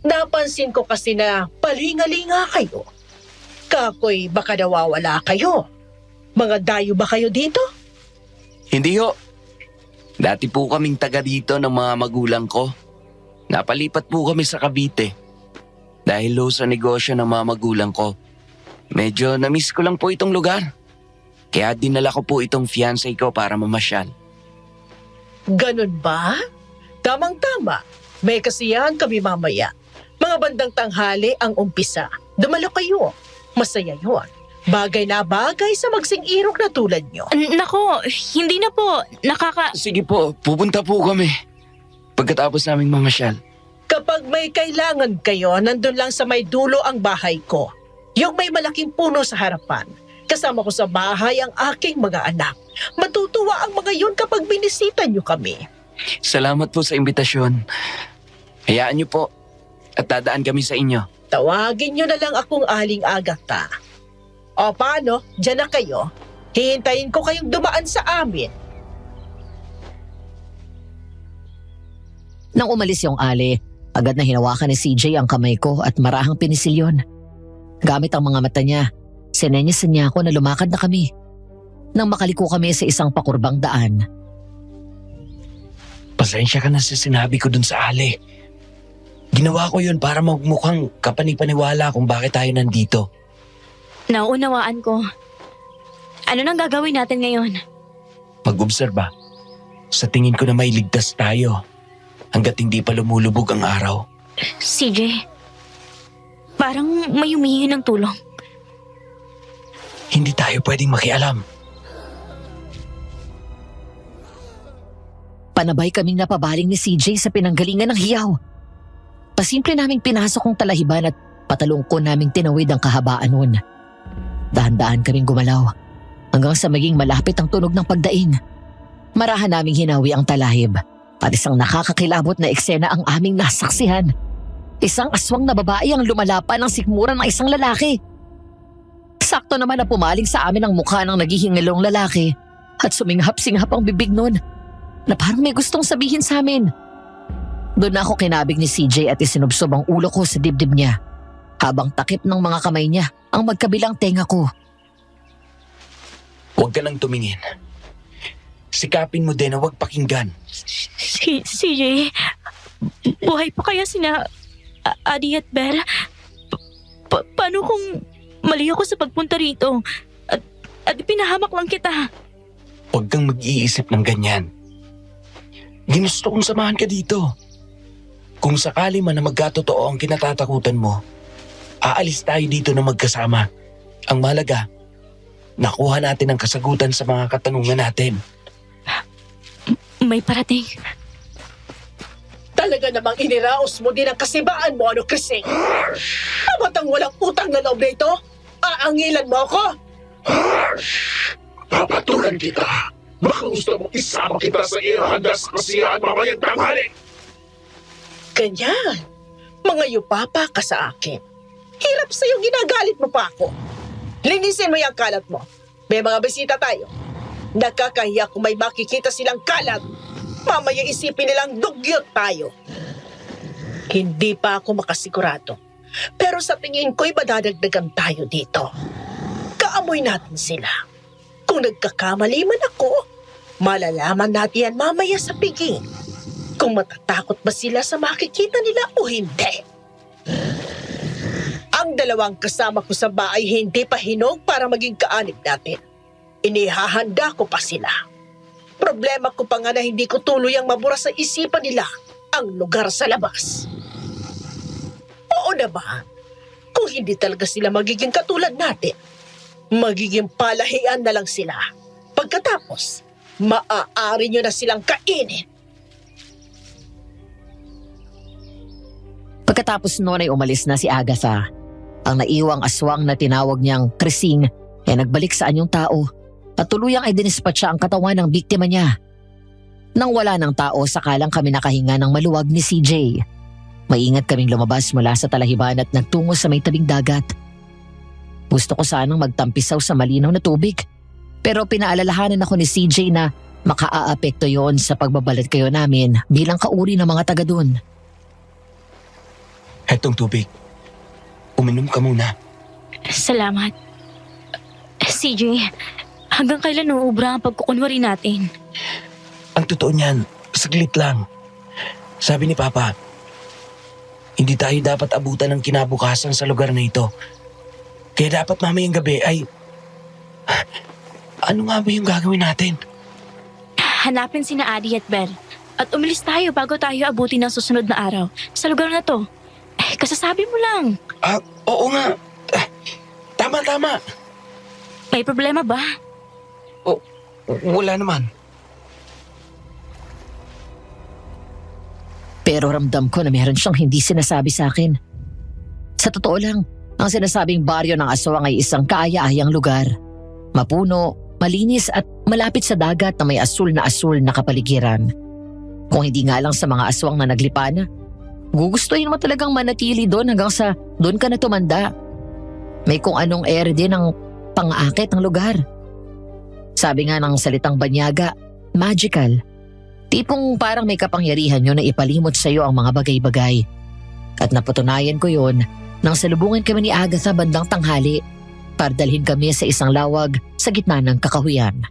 Napansin ko kasi na palingalinga kayo. Kakoy baka nawawala kayo. Mga dayo ba kayo dito? Hindi ho. Dati po kaming taga dito ng mga magulang ko. Napalipat po kami sa Cavite. Dahil lo sa negosyo ng mga magulang ko. Medyo na-miss ko lang po itong lugar. Kaya dinala ko po itong fiancé ko para mamasyal. Ganun ba? Tamang-tama. May kasiyahan kami mamaya. Mga bandang tanghali ang umpisa. Dumalo kayo. Masaya yun. Bagay na bagay sa magsing-irok na tulad nyo. Nako, hindi na po. Sige po, pupunta po kami. Pagkatapos naming mamasyal. Kapag may kailangan kayo, nandun lang sa may dulo ang bahay ko. Yung may malaking puno sa harapan. Kasama ko sa bahay ang aking mga anak. Matutuwa ang mga yun kapag binisita nyo kami. Salamat po sa imbitasyon. Hayaan niyo po at dadaan kami sa inyo. Tawagin nyo na lang akong Aling Agatha. O paano? Diyan na kayo. Hihintayin ko kayong dumaan sa amin. Nang umalis yung Ali, agad na hinawakan ni CJ ang kamay ko at marahang pinisilyon. Gamit ang mga mata niya, sinenyasan niya ako na lumakad na kami. Nang makaliko kami sa isang pakurbang daan. Pasensya ka na sa sinabi ko dun sa Ali. Ginawa ko yun para magmukhang kapanipaniwala kung bakit tayo nandito. Nauunawaan ko. Ano nang gagawin natin ngayon? Mag-obserba. Sa tingin ko na may ligtas tayo hanggat hindi pa lumulubog ang araw. CJ, parang may humihingi ng tulong. Hindi tayo pwedeng makialam. Panabay kaming napabaling ni CJ sa pinanggalingan ng hiyaw. Pasimple naming pinasok ang talahiban at patalungko naming tinawid ang kahabaan nun. Dahan-dahan kaming gumalaw hanggang sa maging malapit ang tunog ng pagdaing. Marahan naming hinawi ang talahib at isang nakakakilabot na eksena ang aming nasaksihan. Isang aswang na babae ang lumalapan ng sikmura ng isang lalaki. Sakto naman na pumaling sa amin ang mukha ng naghihingilong lalaki at suminghap-singhap ang bibig nun na parang may gustong sabihin sa amin. Doon na ako kinabig ni CJ at isinubsob ang ulo ko sa dibdib niya habang takip ng mga kamay niya ang magkabilang tenga ko. Huwag ka nang tumingin. Sikapin mo din na huwag pakinggan. CJ, buhay pa kaya sina Adi at Belle? Paano kung mali ako sa pagpunta rito at pinahamak lang kita? Huwag kang mag-iisip ng ganyan. Ginusto kong samahan ka dito. Kung sakali man na magkatotoo ang kinatatakutan mo, aalis tayo dito na magkasama. Ang mahalaga, nakuha natin ang kasagutan sa mga katanungan natin. May parating. Talaga namang iniraos mo din ang kasibaan mo, ano, Krising? Amatang walang utang na loob na ito? Aangilan mo ako? Papatulan kita. Baka gusto mong isama kita sa iyong handa sa kasiyahan mamayang tanghali. Ganyan. Mga yupapa ka sa akin. Hirap sa'yo, ginagalit mo pa ako. Linisin mo yung kalat mo. May mga bisita tayo. Nakakahiya kung may makikita silang kalat. Mamaya isipin nilang dugyot tayo. Hindi pa ako makasigurado. Pero sa tingin ko'y madadagdagan tayo dito. Kaamoy natin sila. Kung nagkakamali man ako, malalaman natin yan mamaya sa piging. Kung matatakot ba sila sa makikita nila o hindi. Ang dalawang kasama ko sa bahay hindi pa hinog para maging kaanib natin. Inihahanda ko pa sila. Problema ko pa nga na hindi ko tuluyang mabura sa isipan nila ang lugar sa labas. Oo naman, kung hindi talaga sila magiging katulad natin, magiging palahian na lang sila. Pagkatapos, maaari nyo na silang kainin. Pagkatapos noon ay umalis na si Agatha. Ang naiwang aswang na tinawag niyang Krising ay nagbalik sa anyong tao at tuluyang ay dinispatcha ang katawan ng biktima niya. Nang wala ng tao, sakalang kami nakahinga ng maluwag ni CJ. Maingat kaming lumabas mula sa talahiban at nagtungo sa may tabing dagat. Gusto ko sanang magtampisaw sa malinaw na tubig, pero pinaalalahanan ako ni CJ na makaaapekto yon sa pagbabalad kayo namin bilang kauri ng mga taga doon. Hetong tubig. Uminom ka muna. Salamat. CJ, hanggang kailan uubra ang pagkukunwari natin? Ang totoo niyan, saglit lang. Sabi ni Papa, hindi tayo dapat abutan ng kinabukasan sa lugar na ito. Kaya dapat mamayang gabi ay... Ano nga ba yung gagawin natin? Hanapin sina Adi at Belle at umalis tayo bago tayo abutin ng susunod na araw sa lugar na to. Kasasabi mo lang. Oo nga. Tama. May problema ba? Wala naman. Pero ramdam ko na meron siyang hindi sinasabi sa akin. Sa totoo lang, ang sinasabing baryo ng aswang ay isang kaaya-ayang lugar. Mapuno, malinis at malapit sa dagat na may asul na kapaligiran. Kung hindi nga lang sa mga aswang na naglipana, gugustuhin mo talagang manatili doon hanggang sa doon ka na tumanda. May kung anong ere din ang pang-aakit ng lugar. Sabi nga ng salitang banyaga, magical. Tipong parang may kapangyarihan yun na ipalimot sa iyo ang mga bagay-bagay. At napatunayan ko yun nang salubungin kami ni Agatha bandang tanghali para dalhin kami sa isang lawag sa gitna ng kakahuyan.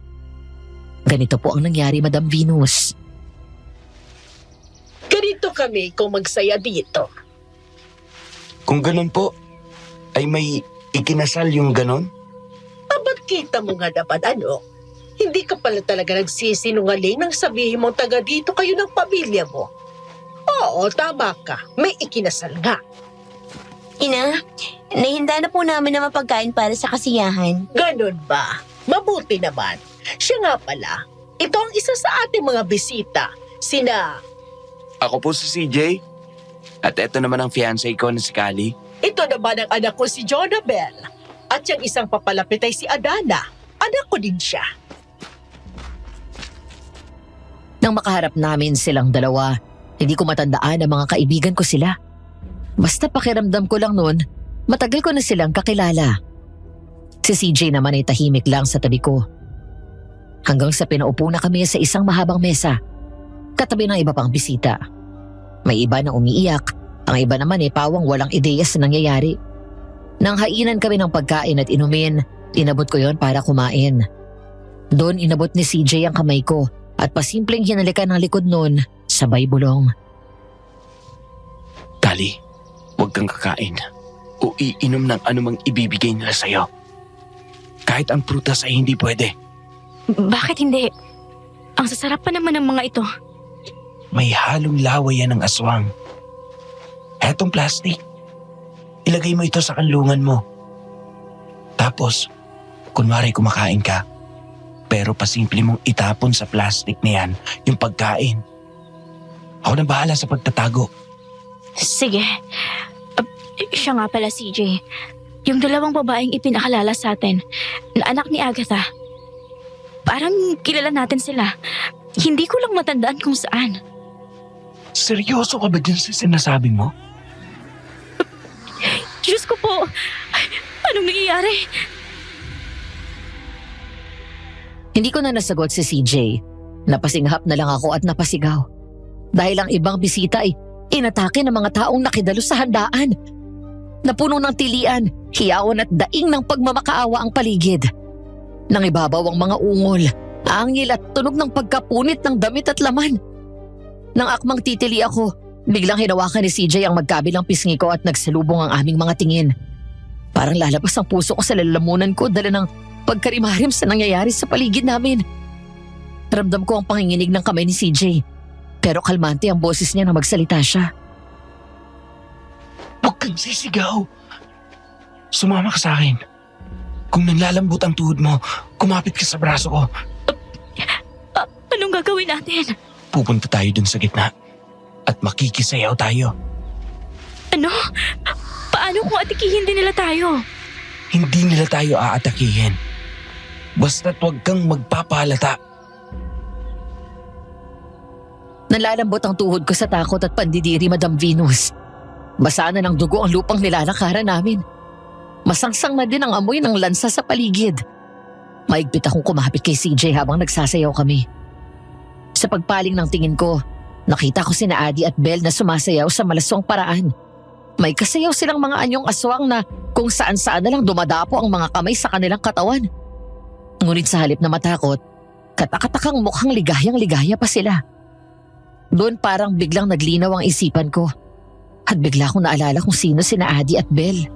Ganito po ang nangyari, Madam Venus. Ganito kami kung magsaya dito. Kung ganun po, ay may ikinasal yung ganon? Ba't kita mo nga dapat ano? Hindi ka pala talaga nagsisinungaling nang sabihin mong taga dito kayo ng pamilya mo. Oo, tama ka. May ikinasal nga. Ina, nahinda na po namin ng mapagkain para sa kasiyahan. Ganun ba? Mabuti naman. Siya nga pala, ito ang isa sa ating mga bisita. Sina, Ako po si CJ. At eto naman ang fiancé ko na si Kali. ito naman ang anak ko si Jonabel. At yung isang papalapit ay si Adana. Anak ko din siya. Nang makaharap namin silang dalawa, hindi ko matandaan ang mga kaibigan ko sila. Basta pakiramdam ko lang noon, matagal ko na silang kakilala. Si CJ naman ay tahimik lang sa tabi ko. Hanggang sa pinaupo na kami sa isang mahabang mesa, katabi ng iba pang bisita. May iba na umiiyak, ang iba naman ay pawang walang ideya sa nangyayari. Nang hainan kami ng pagkain at inumin, inabot ko yon para kumain. Doon inabot ni CJ ang kamay ko at pasimpleng hinalikan ng likod noon, sabay bulong. Kali, huwag kang kakain o iinom ng anumang ibibigay nila sa'yo. Kahit ang prutas ay hindi pwede. Bakit hindi? Ang sasarap pa naman ng mga ito. May halong laway yan ng aswang. Etong plastic. Ilagay mo ito sa kanlungan mo. Tapos, kunwari kumakain ka, pero pasimple mong itapon sa plastic na yan yung pagkain. Ako na bahala sa pagtatago. Sige. Siya nga pala, CJ. Yung dalawang babaeng ipinakalala sa atin, na anak ni Agatha. Parang kilala natin sila. Hindi ko lang matandaan kung saan. Seryoso ka ba dyan sa sinasabi mo? Diyos ko po! Anong nangyayari? Hindi ko na nasagot si CJ. Napasinghap na lang ako at napasigaw. Dahil ang ibang bisita ay inatake ng mga taong nakidalo sa handaan. Napuno ng tilian, hiyawan at daing ng pagmamakaawa ang paligid. Nang ibabaw ang mga ungol, angil at tunog ng pagkapunit ng damit at laman. Nang akmang titili ako, biglang hinawakan ni CJ ang magkabilang pisngi ko at nagsalubong ang aming mga tingin. Parang lalabas ang puso ko sa lalamunan ko dala ng pagkarimarim sa nangyayari sa paligid namin. Ramdam ko ang panginginig ng kamay ni CJ, pero kalmante ang boses niya nang magsalita siya. Huwag kang sisigaw. Sumama ka sa akin. Kung nanlalambot ang tuhod mo, kumapit ka sa braso ko. Anong gagawin natin? Pupunta tayo dun sa gitna at makikisayaw tayo. Ano? Paano kung atikihin din nila tayo? Hindi nila tayo aatakihin. Basta't huwag kang magpapalata. Nalalambot ang tuhod ko sa takot at pandidiri, Madam Venus. Basa na ng dugo ang lupang nilalakaran namin. Masangsang na din ang amoy ng lansa sa paligid. Maigpit akong kumapit kay CJ habang nagsasayaw kami. Sa pagpaling ng tingin ko, nakita ko sina Adi at Belle na sumasayaw sa malaswang paraan. May kasayaw silang mga anyong aswang na kung saan-saan na lang dumadapo ang mga kamay sa kanilang katawan. Ngunit sa halip na matakot, katakatakang mukhang ligayang-ligaya pa sila. Doon parang biglang naglinaw ang isipan ko. At bigla akong naalala kung sino sina Adi at Belle.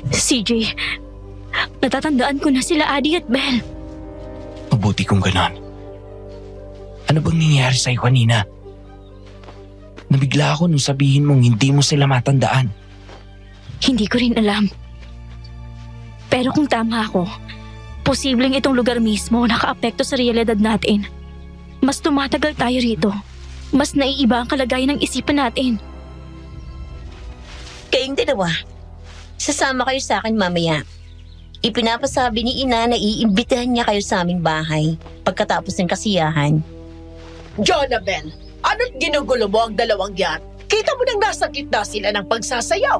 CJ, natatandaan ko na sila Adi at Belle. Mabuti kung ganon. Ano bang nangyayari sa'yo kanina? Nabigla ako nung sabihin mong hindi mo sila matandaan. Hindi ko rin alam. Pero kung tama ako, posibleng itong lugar mismo nakaapekto sa realidad natin. Mas tumatagal tayo rito. Mas naiiba ang kalagayan ng isipan natin. Kayong dalawa, sasama kayo sa akin mamaya. Ipinapasabi ni Ina na iimbitahan niya kayo sa aming bahay pagkatapos ng kasiyahan. Jonabel, ano't ginugulo mo ang dalawang yan? Kita mo nang nasa gitna sila ng pagsasayaw.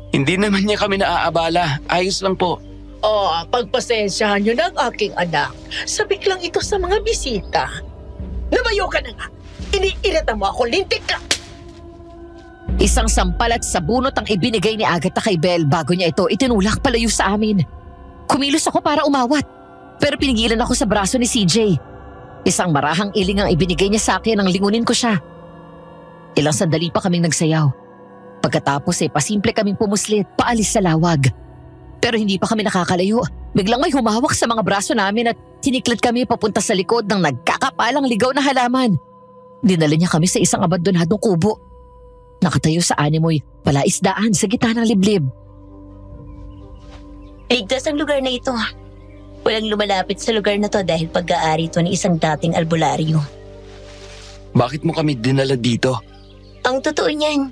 Hindi naman niya kami naaabala. Ayos lang po. Oh, pagpasensyahan nyo ng aking anak. Sabik lang ito sa mga bisita. Lumayo ka na nga. Iniirita mo ako, lintik ka! Isang sampal at sabunot ang ibinigay ni Agatha kay Belle bago niya ito itinulak palayo sa amin. Kumilos ako para umawat, pero pinigilan ako sa braso ni CJ. Isang marahang iling ang ibinigay niya sa akin nang lingunin ko siya. Ilang sandali pa kaming nagsayaw. Pagkatapos pasimple kaming pumuslit paalis sa lawag. Pero hindi pa kami nakakalayo. Biglang may humawak sa mga braso namin at tiniklat kami papunta sa likod ng nagkakapalang ligaw na halaman. Dinala niya kami sa isang abandonadong kubo. Nakatayo sa animoy palaisdaan sa gitna ng liblib. Ligtas ang lugar na ito. Walang lumalapit sa lugar na to dahil pag-aari ito ng isang dating albularyo. Bakit mo kami dinala dito? Ang totoo niyan,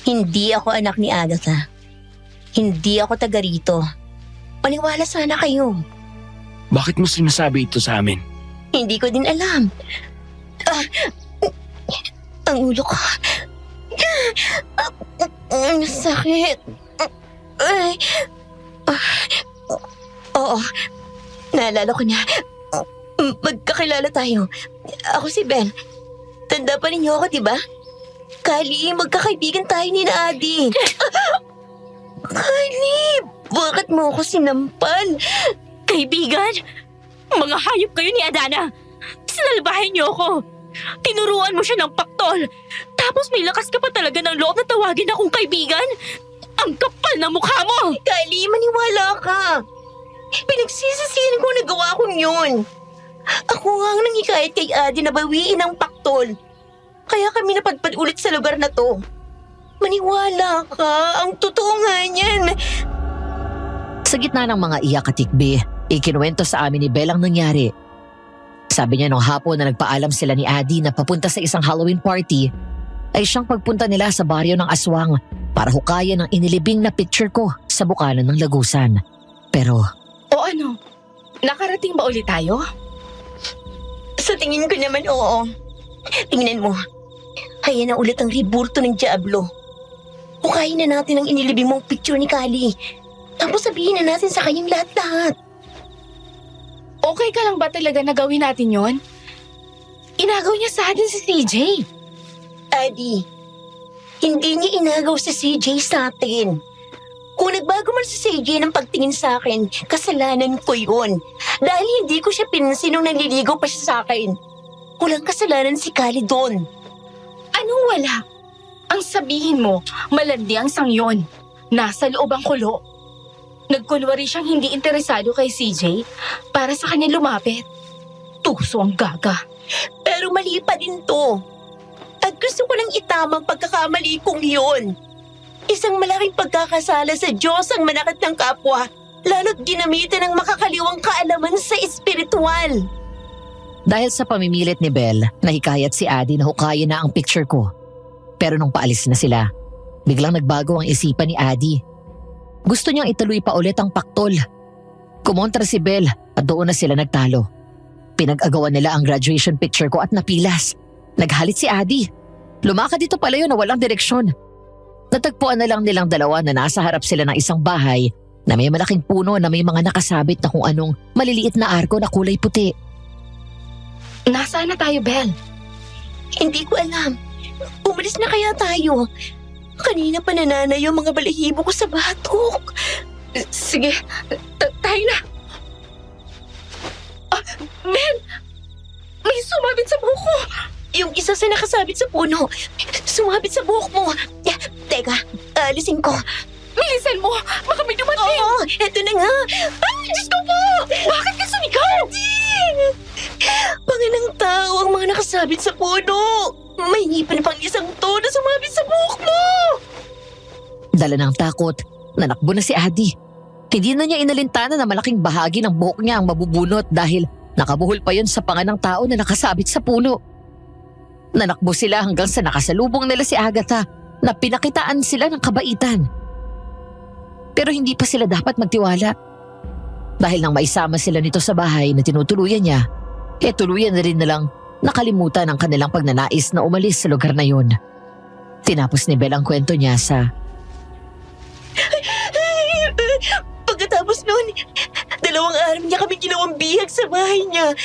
hindi ako anak ni Agatha. Hindi ako taga rito. Maniwala sana kayo. Bakit mo sinasabi ito sa amin? Hindi ko din alam. Ang ulo ko. Ang sakit. Oo, naalala ko na. Magkakilala tayo. Ako si Ben. Tanda pa ninyo ako, diba? Kali, magkakaibigan tayo ni na Adi. Kali, bakit mo ako sinampal? Kaibigan, mga hayop kayo ni Adana. Sinalbahin niyo ako. Tinuruan mo siya ng paktol. Tapos may lakas ka pa talaga ng loob na tawagin akong kaibigan. Ang kapal na mukha mo! Kali, maniwala ka. Pinagsisisihan ko nagawa kong yun. Ako nga ang nangikayat kay Adi na bawiin ang paktol. Kaya kami napadpad ulit sa lugar na to. Maniwala ka, ang totoo nga niyan. Sa gitna ng mga iyak at tikbi, ikinuwento sa amin ni Belle ang nangyari. Sabi niya nung hapon na nagpaalam sila ni Adi na papunta sa isang Halloween party, ay siyang pagpunta nila sa baryo ng Aswang para hukayan ang inilibing na picture ko sa bukanan ng Lagusan. Pero O ano? Nakarating ba ulit tayo? Sa tingin ko naman, oo. Tingnan mo. Ayan na ulit ang riburto ng Diablo. Hukayin na natin ang inilibing mong picture ni Kali. Tapos sabihin na natin sa kanyang lahat-lahat. Okay ka lang ba talaga na gawin natin yon? Inagaw niya sa atin si CJ. Adi, hindi niya inagaw si CJ sa atin. Kung nagbago man si CJ ng pagtingin sa akin, kasalanan ko yun. Dahil hindi ko siya pinansin nung naliligaw pa siya sa akin. Walang kasalanan si Kali doon. Anong wala? Ang sabihin mo, malandi ang sangyon. Nasa loob ang kulo. Nagkunwari siyang hindi interesado kay CJ para sa kanya lumapit. Tuso ang gaga. Pero mali pa din to. At gusto ko nang itamang pagkakamali kong yun. Isang malaking pagkakasala sa Diyos ang manakit ng kapwa, lalo't ginamitan ng makakaliwang kaalaman sa espiritual. dahil sa pamimilit ni Belle, nahikayat si Adi na hukayin na ang picture ko. Pero nung paalis na sila, biglang nagbago ang isipan ni Adi. Gusto niyang ituloy pa ulit ang paktol. Kumontra si Belle at doon na sila nagtalo. Pinag-agawan nila ang graduation picture ko at napilas. Naghalit si Adi. Lumakad dito pala yun na walang direksyon. Natagpuan na lang nilang dalawa na nasa harap sila ng isang bahay na may malaking puno na may mga nakasabit na kung anong maliliit na arko na kulay puti. Nasaan na tayo, Belle? Hindi ko alam. Umalis na kaya tayo? Kanina pa nananay yung mga balahibo ko sa batok. Sige, tayo na. Ben! May sumabit sa buhok ko! Yung isa sa nakasabit sa puno. Sumabit sa buhok mo. Teka, alisin ko. Bilisan mo! Baka may dumating! Oo, eto na nga. Ay, Diyos ko po! Bakit ka sumigaw? Pangalang tao ang mga nakasabit sa puno. May ngipin pang isang to na sumabit sa buhok mo. Dala ng takot, nanakbo na si Adi. Hindi na niya inalintana na malaking bahagi ng buhok niya ang mabubunot dahil nakabuhol pa yun sa panga ng tao na nakasabit sa puno. Nanakbo sila hanggang sa nakasalubong nila si Agatha na pinakitaan sila ng kabaitan. Pero hindi pa sila dapat magtiwala. Dahil nang maisama sila nito sa bahay na tinutuluyan niya, tuluyan na rin nilang nakalimutan ang kanilang pagnanais na umalis sa lugar na yun. Tinapos ni Belle ang kwento niya sa... Pagkatapos noon, 2 araw niya kami ginawang bihag sa bahay niya.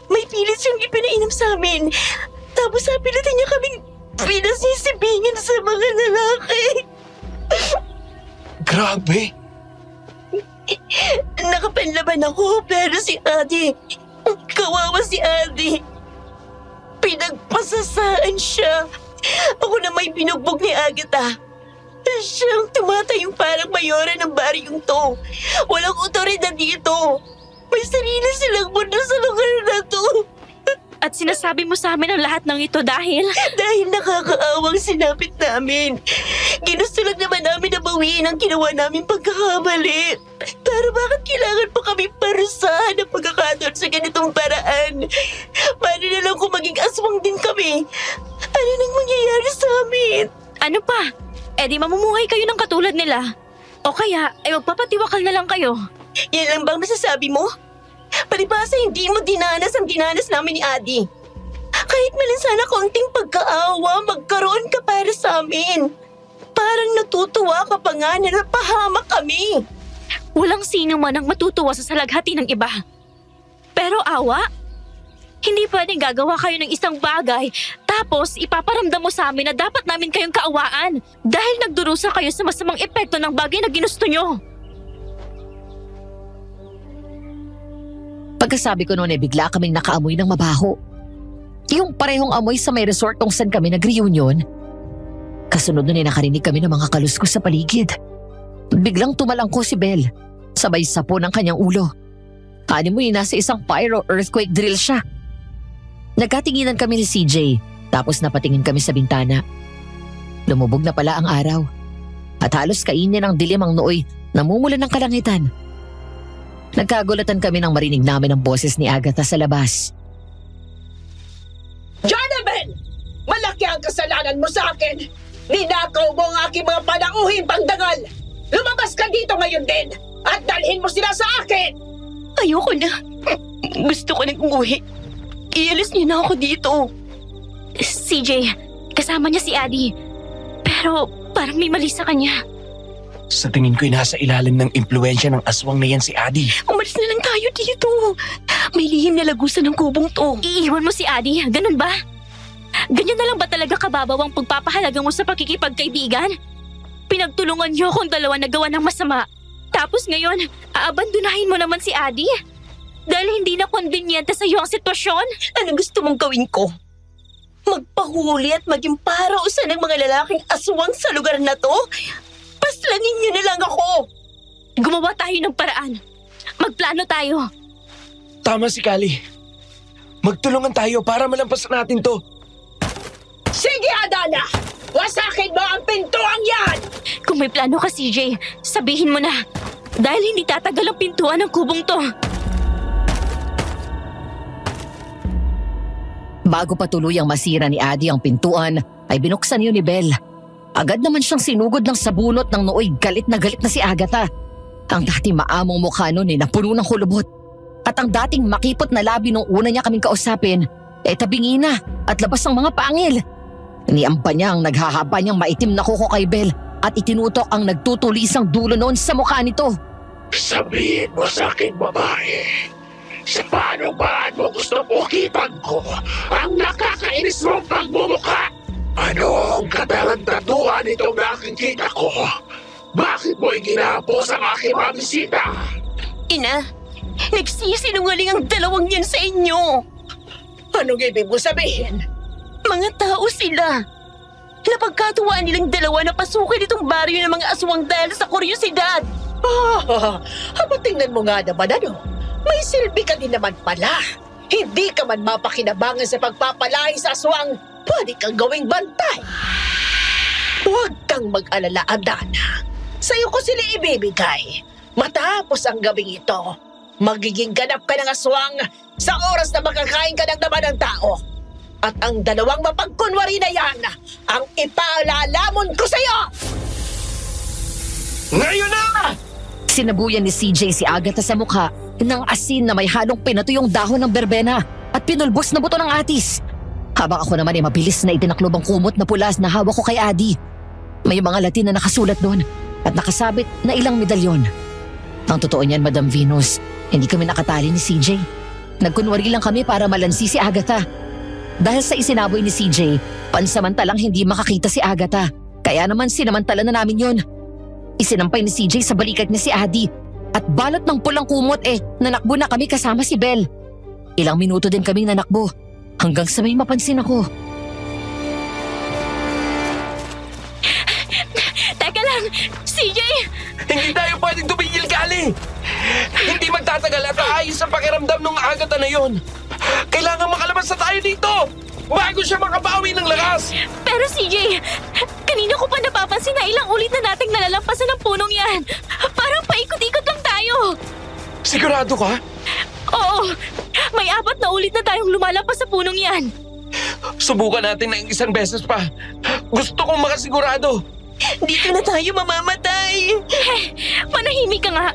May pilit siyang ipinainom sa amin. Tapos pilitan niya kaming pinasisibingin sa mga lalaki. Grabe! Nakapanlaban ako pero si Adi, kawawa si Adi. Pinagpasasaan siya. Ako na may binugbog ni Agatha. Siyang tumatayong parang mayora ng baryong to. Walang otoridad dito. May sarili silang mundo sa lugar na to. At sinasabi mo sa amin ang lahat ng ito dahil... Dahil nakakaawang sinapit namin. Ginusto lang naman namin na bawiin ang ginawa namin pagkakamali. Pero bakit kailangan pa kami parusahan ng pagkakataon sa ganitong paraan? Paano na lang kung maging aswang din kami? Ano nang mangyayari sa amin? Ano pa? Eh di mamumuhay kayo ng katulad nila. O kaya, ay magpapatiwakal na lang kayo. Yan lang bang masasabi mo? Palibasa hindi mo dinanas ang dinanas namin ni Adi. Kahit man lang sana konting pagkaawa, magkaroon ka para sa amin. Parang natutuwa ka pa nga na napahamak kami. Walang sino man ang matutuwa sa salaghati ng iba. Pero awa, hindi pwedeng gagawa kayo ng isang bagay tapos ipaparamdam mo sa amin na dapat namin kayong kaawaan dahil nagdurusa kayo sa masamang epekto ng bagay na ginusto nyo. Pagkasabi ko noon bigla kaming nakaamoy ng mabaho. Yung parehong amoy sa may resort kung saan kami nag-reunion. Kasunod nun nakarinig kami ng mga kaluskos sa paligid. Biglang tumalangko si Belle. Sabay sapo ng kanyang ulo. Kani mo nasa isang pyro earthquake drill siya. Nagkatinginan kami ni CJ, tapos napatingin kami sa bintana. Lumubog na pala ang araw. At halos kainin ng dilim ang nooy namumula ng kalangitan. Nagkagulatan kami nang marinig namin ang boses ni Agatha sa labas. Jonathan! Malaki ang kasalanan mo sa akin! Ninakaw mo ang aking mga panauhing pangdangal! Lumabas ka dito ngayon din! At dalhin mo sila sa akin! Ayoko na. Gusto ko nang umuwi. Ialis niyo na ako dito. CJ, kasama niya si Adi. Pero parang may mali sa kanya. Sa tingin ko'y nasa ilalim ng impluensya ng aswang na yan si Adi. Umalis na lang tayo dito. May lihim na lagusan ng kubong to. Iiwan mo si Adi, ganun ba? Ganyan na lang ba talaga kababaw ang pagpapahalaga mo sa pakikipagkaibigan? Pinagtulungan niyo akong dalawa na gawa ng masama. Tapos ngayon, aabandonahin mo naman si Adi? Dahil hindi na konbinyente sa iyo ang sitwasyon? Anong gusto mong gawin ko? Magpahuli at maging parausan ng mga lalaking aswang sa lugar na to? Paslangin niyo na lang ako! Gumawa tayo ng paraan. Magplano tayo. Tama si Kali. Magtulungan tayo para malampasan natin to. Sige, Adana! Wasakin mo ang pintuang yan! Kung may plano ka, CJ, sabihin mo na. Dahil hindi tatagal ang pintuan ng kubong to. Bago pa tuluyang masira ni Adi ang pintuan, ay binuksan yun ni Belle. Agad naman siyang sinugod ng sabunot ng nooy galit na si Agatha. Ang dating maamong mukha nun napuno ng kulubot. At ang dating makipot na labi nung una niya kaming kausapin, tabingi na at labas ang mga pangil. Niampa niya ang naghahaba niyang maitim na kuko kay Belle at itinutok ang nagtutulisang dulo noon sa mukha nito. Sabihin mo sa akin, babae, sa paanong paraan mo gusto pukitan ko ang nakakainis mong pagmumukha? Ano ang katarantaduhan itong nakikita ko? Bakit mo iginapos ang aking mga bisita? Ina, nagsisinungaling ang dalawang yan sa inyo. Anong ibig mo sabihin? Mga tao sila. Napagkatuwaan nilang dalawa na pasukin itong baryo ng mga aswang dahil sa kuryosidad. Tingnan mo nga naman ano. May silbi ka din naman pala. Hindi ka man mapakinabangan sa pagpapalahi sa aswang. Pwede kang gawing bantay. Huwag kang mag-alala, Adana. Sa'yo ko sila ibibigay. Matapos ang gabing ito, magiging ganap ka ng aswang sa oras na makakain ka ng laman ng tao. At ang dalawang mapagkunwari na yan ang ipalalamon ko sa'yo! Ngayon na! Sinabuyan ni CJ si Agatha sa mukha ng asin na may halong pinatuyong dahon ng berbena at pinulbos na buto ng atis. Habang ako naman mabilis na itinaklob ang kumot na pulas na hawak ko kay Adi. May mga Latin na nakasulat doon at nakasabit na ilang medalyon. Ang totoo niyan, Madam Venus, hindi kami nakatali ni CJ. Nagkunwari lang kami para malansi si Agatha. Dahil sa isinaboy ni CJ, pansamantalang hindi makakita si Agatha. Kaya naman sinamantala na namin yun. Isinampay ni CJ sa balikat niya si Adi at balot ng pulang kumot nanakbo na kami kasama si Belle. Ilang minuto din kaming nanakbo hanggang sa may mapansin ako. Teka lang, CJ! Hindi tayo pwedeng tumigil, Kali! Hindi magtatagal at aayos ang pakiramdam ng Agatha na yon. Kailangan makalabas na tayo dito! Bago siya makabawi ng lakas! Pero CJ, kanina ko pa napapansin na ilang ulit na nating nalalampasan ng punong yan. Parang paikot-ikot lang tayo. Sigurado ka? Oo, may 4 na ulit na tayong lumalampas sa punong yan. Subukan natin ng isang beses pa. Gusto kong makasigurado. Dito na tayo mamamatay. Manahimik ka nga.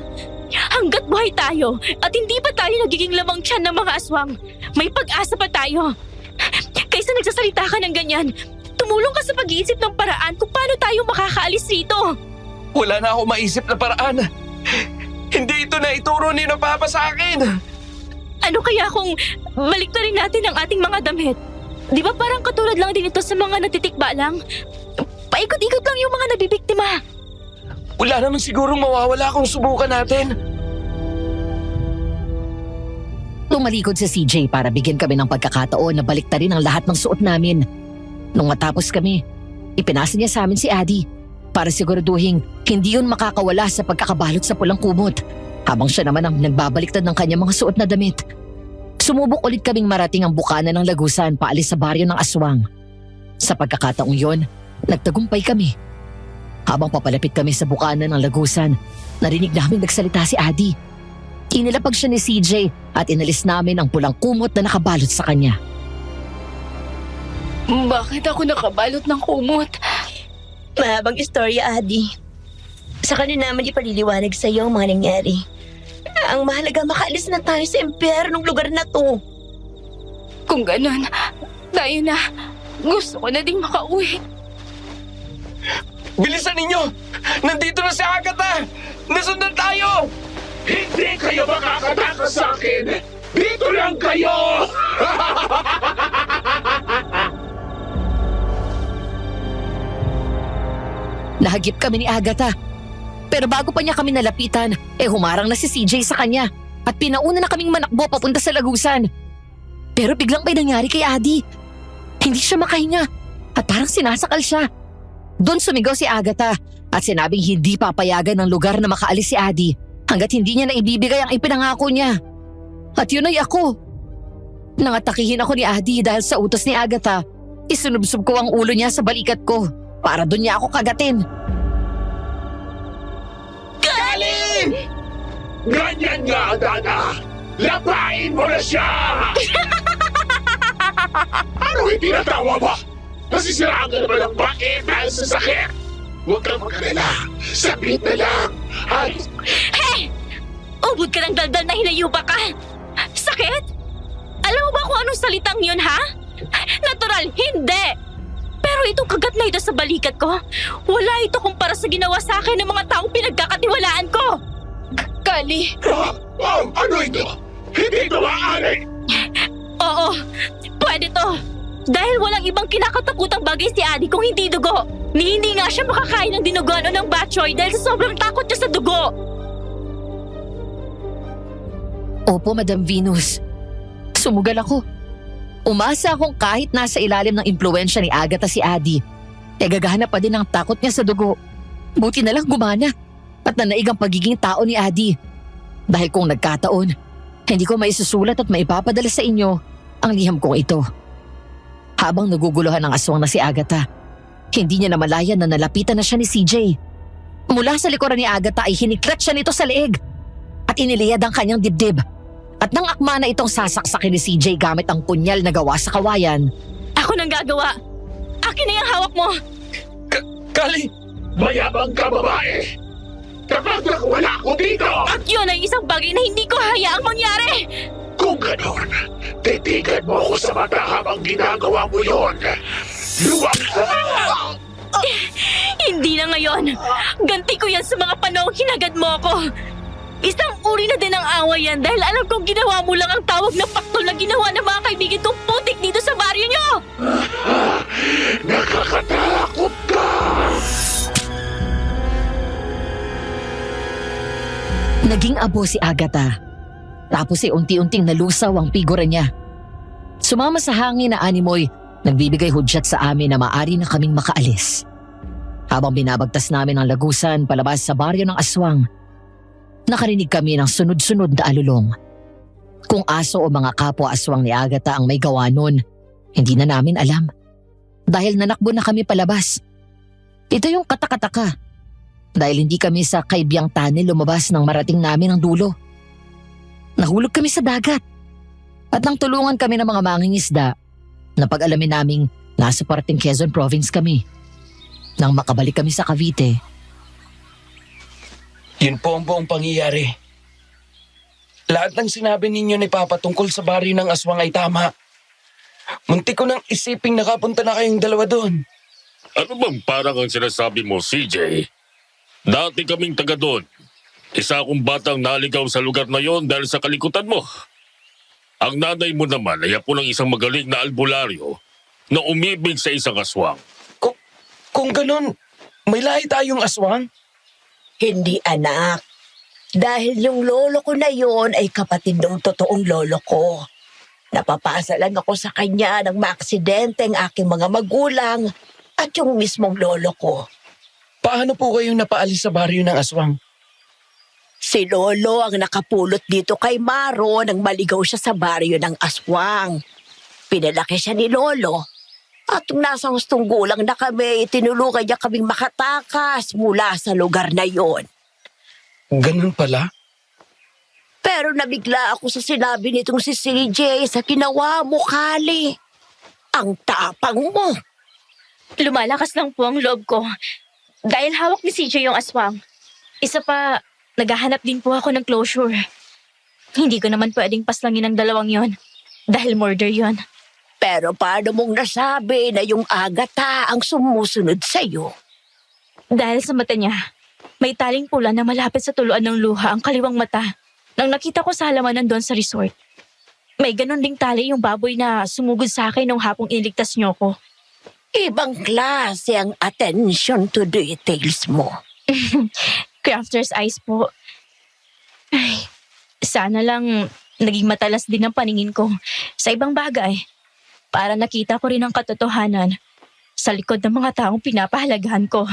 Hanggat buhay tayo at hindi pa tayo nagiging lamang tiyan ng mga aswang, may pag-asa pa tayo. Kaysa nagsasalita ka ng ganyan, tumulong ka sa pag-iisip ng paraan kung paano tayo makakaalis rito. Wala na ako maisip na paraan. Hindi ito na ituro ni na Papa sa akin. Ano kaya kung balik na rin natin ang ating mga damit? Di ba parang katulad lang din ito sa mga natitikba lang? Paikot-ikot lang yung mga nabibiktima. Wala naman sigurong mawawala kung subukan natin. Tumalikod si CJ para bigyan kami ng pagkakataon na baliktarin ang lahat ng suot namin. Nung matapos kami, ipinasa niya sa amin si Adi para siguraduhin hindi yun makakawala sa pagkakabalot sa pulang kumot habang siya naman ang nagbabaliktad ng kanyang mga suot na damit. Sumubok ulit kaming marating ang bukana ng Lagusan paalis sa baryo ng Aswang. Sa pagkakataong yon, nagtagumpay kami. Habang papalapit kami sa bukana ng Lagusan, narinig namin nagsalita si Adi. Inilapag siya ni CJ at inalis namin ang pulang kumot na nakabalot sa kanya. Bakit ako nakabalot ng kumot? Mahabang istorya, Adi. Sa kanila naman ipaliliwanag sa iyo ang mga nangyari. Ang mahalaga makaalis na tayo sa impyernong lugar na to. Kung ganon, tayo na. Gusto ko na ding makauwi. Bilisan ninyo! Nandito na si Agatha! Nasundan tayo! Hindi kayo makakatakas sa akin! Dito lang kayo! Nahagip kami ni Agatha. Pero bago pa niya kami nalapitan, humarang na si CJ sa kanya at pinauna na kaming manakbo papunta sa Lagusan. Pero biglang may nangyari kay Adi. Hindi siya makahinga at parang sinasakal siya. Doon sumigaw si Agatha at sinabing hindi papayagan ng lugar na makaalis si Adi hanggat hindi niya naibibigay ang ipinangako niya. At yun ay ako. Nangatakihin ako ni Adi dahil sa utos ni Agatha. Isunubsob ko ang ulo niya sa balikat ko para doon niya ako kagatin. Ganyan nga, Dana! Lapain mo na siya! Ano hindi natawa ba? Nasisiraan ka naman ng bakit dahil sa sakit! Huwag kang mag-alala! Sabit na lang! Hey! Ubod ka ng daldal na hinayupa ka! Sakit? Alam mo ba kung anong salitang yun, ha? Natural, hindi! Pero itong kagat na ito sa balikat ko, wala ito kumpara sa ginawa sa akin ng mga taong pinagkakatiwalaan ko! Kali, Ano ito? Hindi ito maaari! Oo, pwede to. Dahil walang ibang kinakatakutang bagay si Adi kung hindi dugo. Hindi nga siya makakain ng dinuguan o ng batchoy dahil sa sobrang takot niya sa dugo. Opo, Madam Venus. Sumugal ako. Umasa akong kahit nasa ilalim ng impluensya ni Agatha si Adi, gagana pa din ang takot niya sa dugo. Buti na lang gumana at nanaig ang pagiging tao ni Adi. Dahil kung nagkataon, hindi ko maisusulat at maipapadala sa inyo ang liham kong ito. Habang naguguluhan ang aswang na si Agatha, hindi niya namalayan na nalapitan na siya ni CJ. Mula sa likuran ni Agatha ay hiniklat siya nito sa leeg at iniliyad ang kanyang dibdib. At nang akma na itong sasaksakin ni CJ gamit ang punyal na gawa sa kawayan. Ako nang gagawa. Akin na yung hawak mo. Kali! Mayabang ka, babae! Kapag wala ako dito! At yun ay isang bagay na hindi ko hayaang mangyari. Kung ganon, titigan mo ako sa mata habang ginagawa mo yon. Luwag ka! Hindi na ngayon. Ganti ko yan sa mga panahong hinagad mo ako. Isang uri na din ang awa yan dahil alam kong ginawa mo lang ang tawag na paktol na ginawa ng mga kaibigan kong putik dito sa baryo niyo. Nakakatakot ka! Naging abo si Agatha. Tapos unti-unting nalusaw ang figura niya. Sumama sa hangin na animoy, nagbibigay hudyat sa amin na maaari na kaming makaalis. Habang binabagtas namin ang Lagusan palabas sa baryo ng Aswang, nakarinig kami ng sunod-sunod na alulong. Kung aso o mga kapwa-aswang ni Agatha ang may gawa nun, hindi na namin alam. Dahil nanakbo na kami palabas. Ito yung katakataka. Dahil hindi kami sa Kaibyang Tunnel lumabas nang marating namin ang dulo. Nahulog kami sa dagat. At nang tulungan kami ng mga mangingisda, napag-alamin naming nasa parting Quezon Province kami. Nang makabalik kami sa Cavite, Yun po ang buong pangyayari. Lahat ng sinabi ninyo ni Papa tungkol sa baryo ng aswang ay tama. Muntik ko nang isiping nakapunta na kayong dalawa doon. Ano bang parang ang sinasabi mo, CJ? Dati kaming taga doon. Isa akong batang naligaw sa lugar na yon dahil sa kalikutan mo. Ang nanay mo naman ay apo ng isang magaling na albularyo na umibig sa isang aswang. Kung ganun, may lahi tayong aswang? Hindi anak. Dahil yung lolo ko na yon ay kapatid ng totoong lolo ko. Napapasa lang ako sa kanya nang maaksidente ang aking mga magulang at yung mismong lolo ko. Paano po kayong napaalis sa baryo ng aswang? Si Lolo ang nakapulot dito kay Maro nang maligaw siya sa baryo ng aswang. Pinalaki siya ni Lolo. At nung nasa hustong gulang na kami, tinulungan niya kaming makatakas mula sa lugar na yon. Ganun pala? Pero nabigla ako sa sinabi nitong si CJ sa ginawa mo, Kali. Ang tapang mo. Lumalakas lang po ang loob ko. Dahil hawak ni CJ yung aswang. Isa pa, naghahanap din po ako ng closure. Hindi ko naman pwedeng paslangin ang dalawang yon. Dahil murder yon. Pero paano mong nasabi na yung Agatha ang sumusunod sa'yo? Dahil sa mata niya, may taling pula na malapit sa tuluan ng luha ang kaliwang mata. Nang nakita ko sa halamanan doon sa resort. May ganun ding tali yung baboy na sumugod sa akin nung hapong iniligtas niyo ko. Ibang klase ang attention to details mo. Crafter's eyes po. Ay, sana lang naging matalas din ang paningin ko sa ibang bagay. Para nakita ko rin ang katotohanan sa likod ng mga taong pinapahalagahan ko.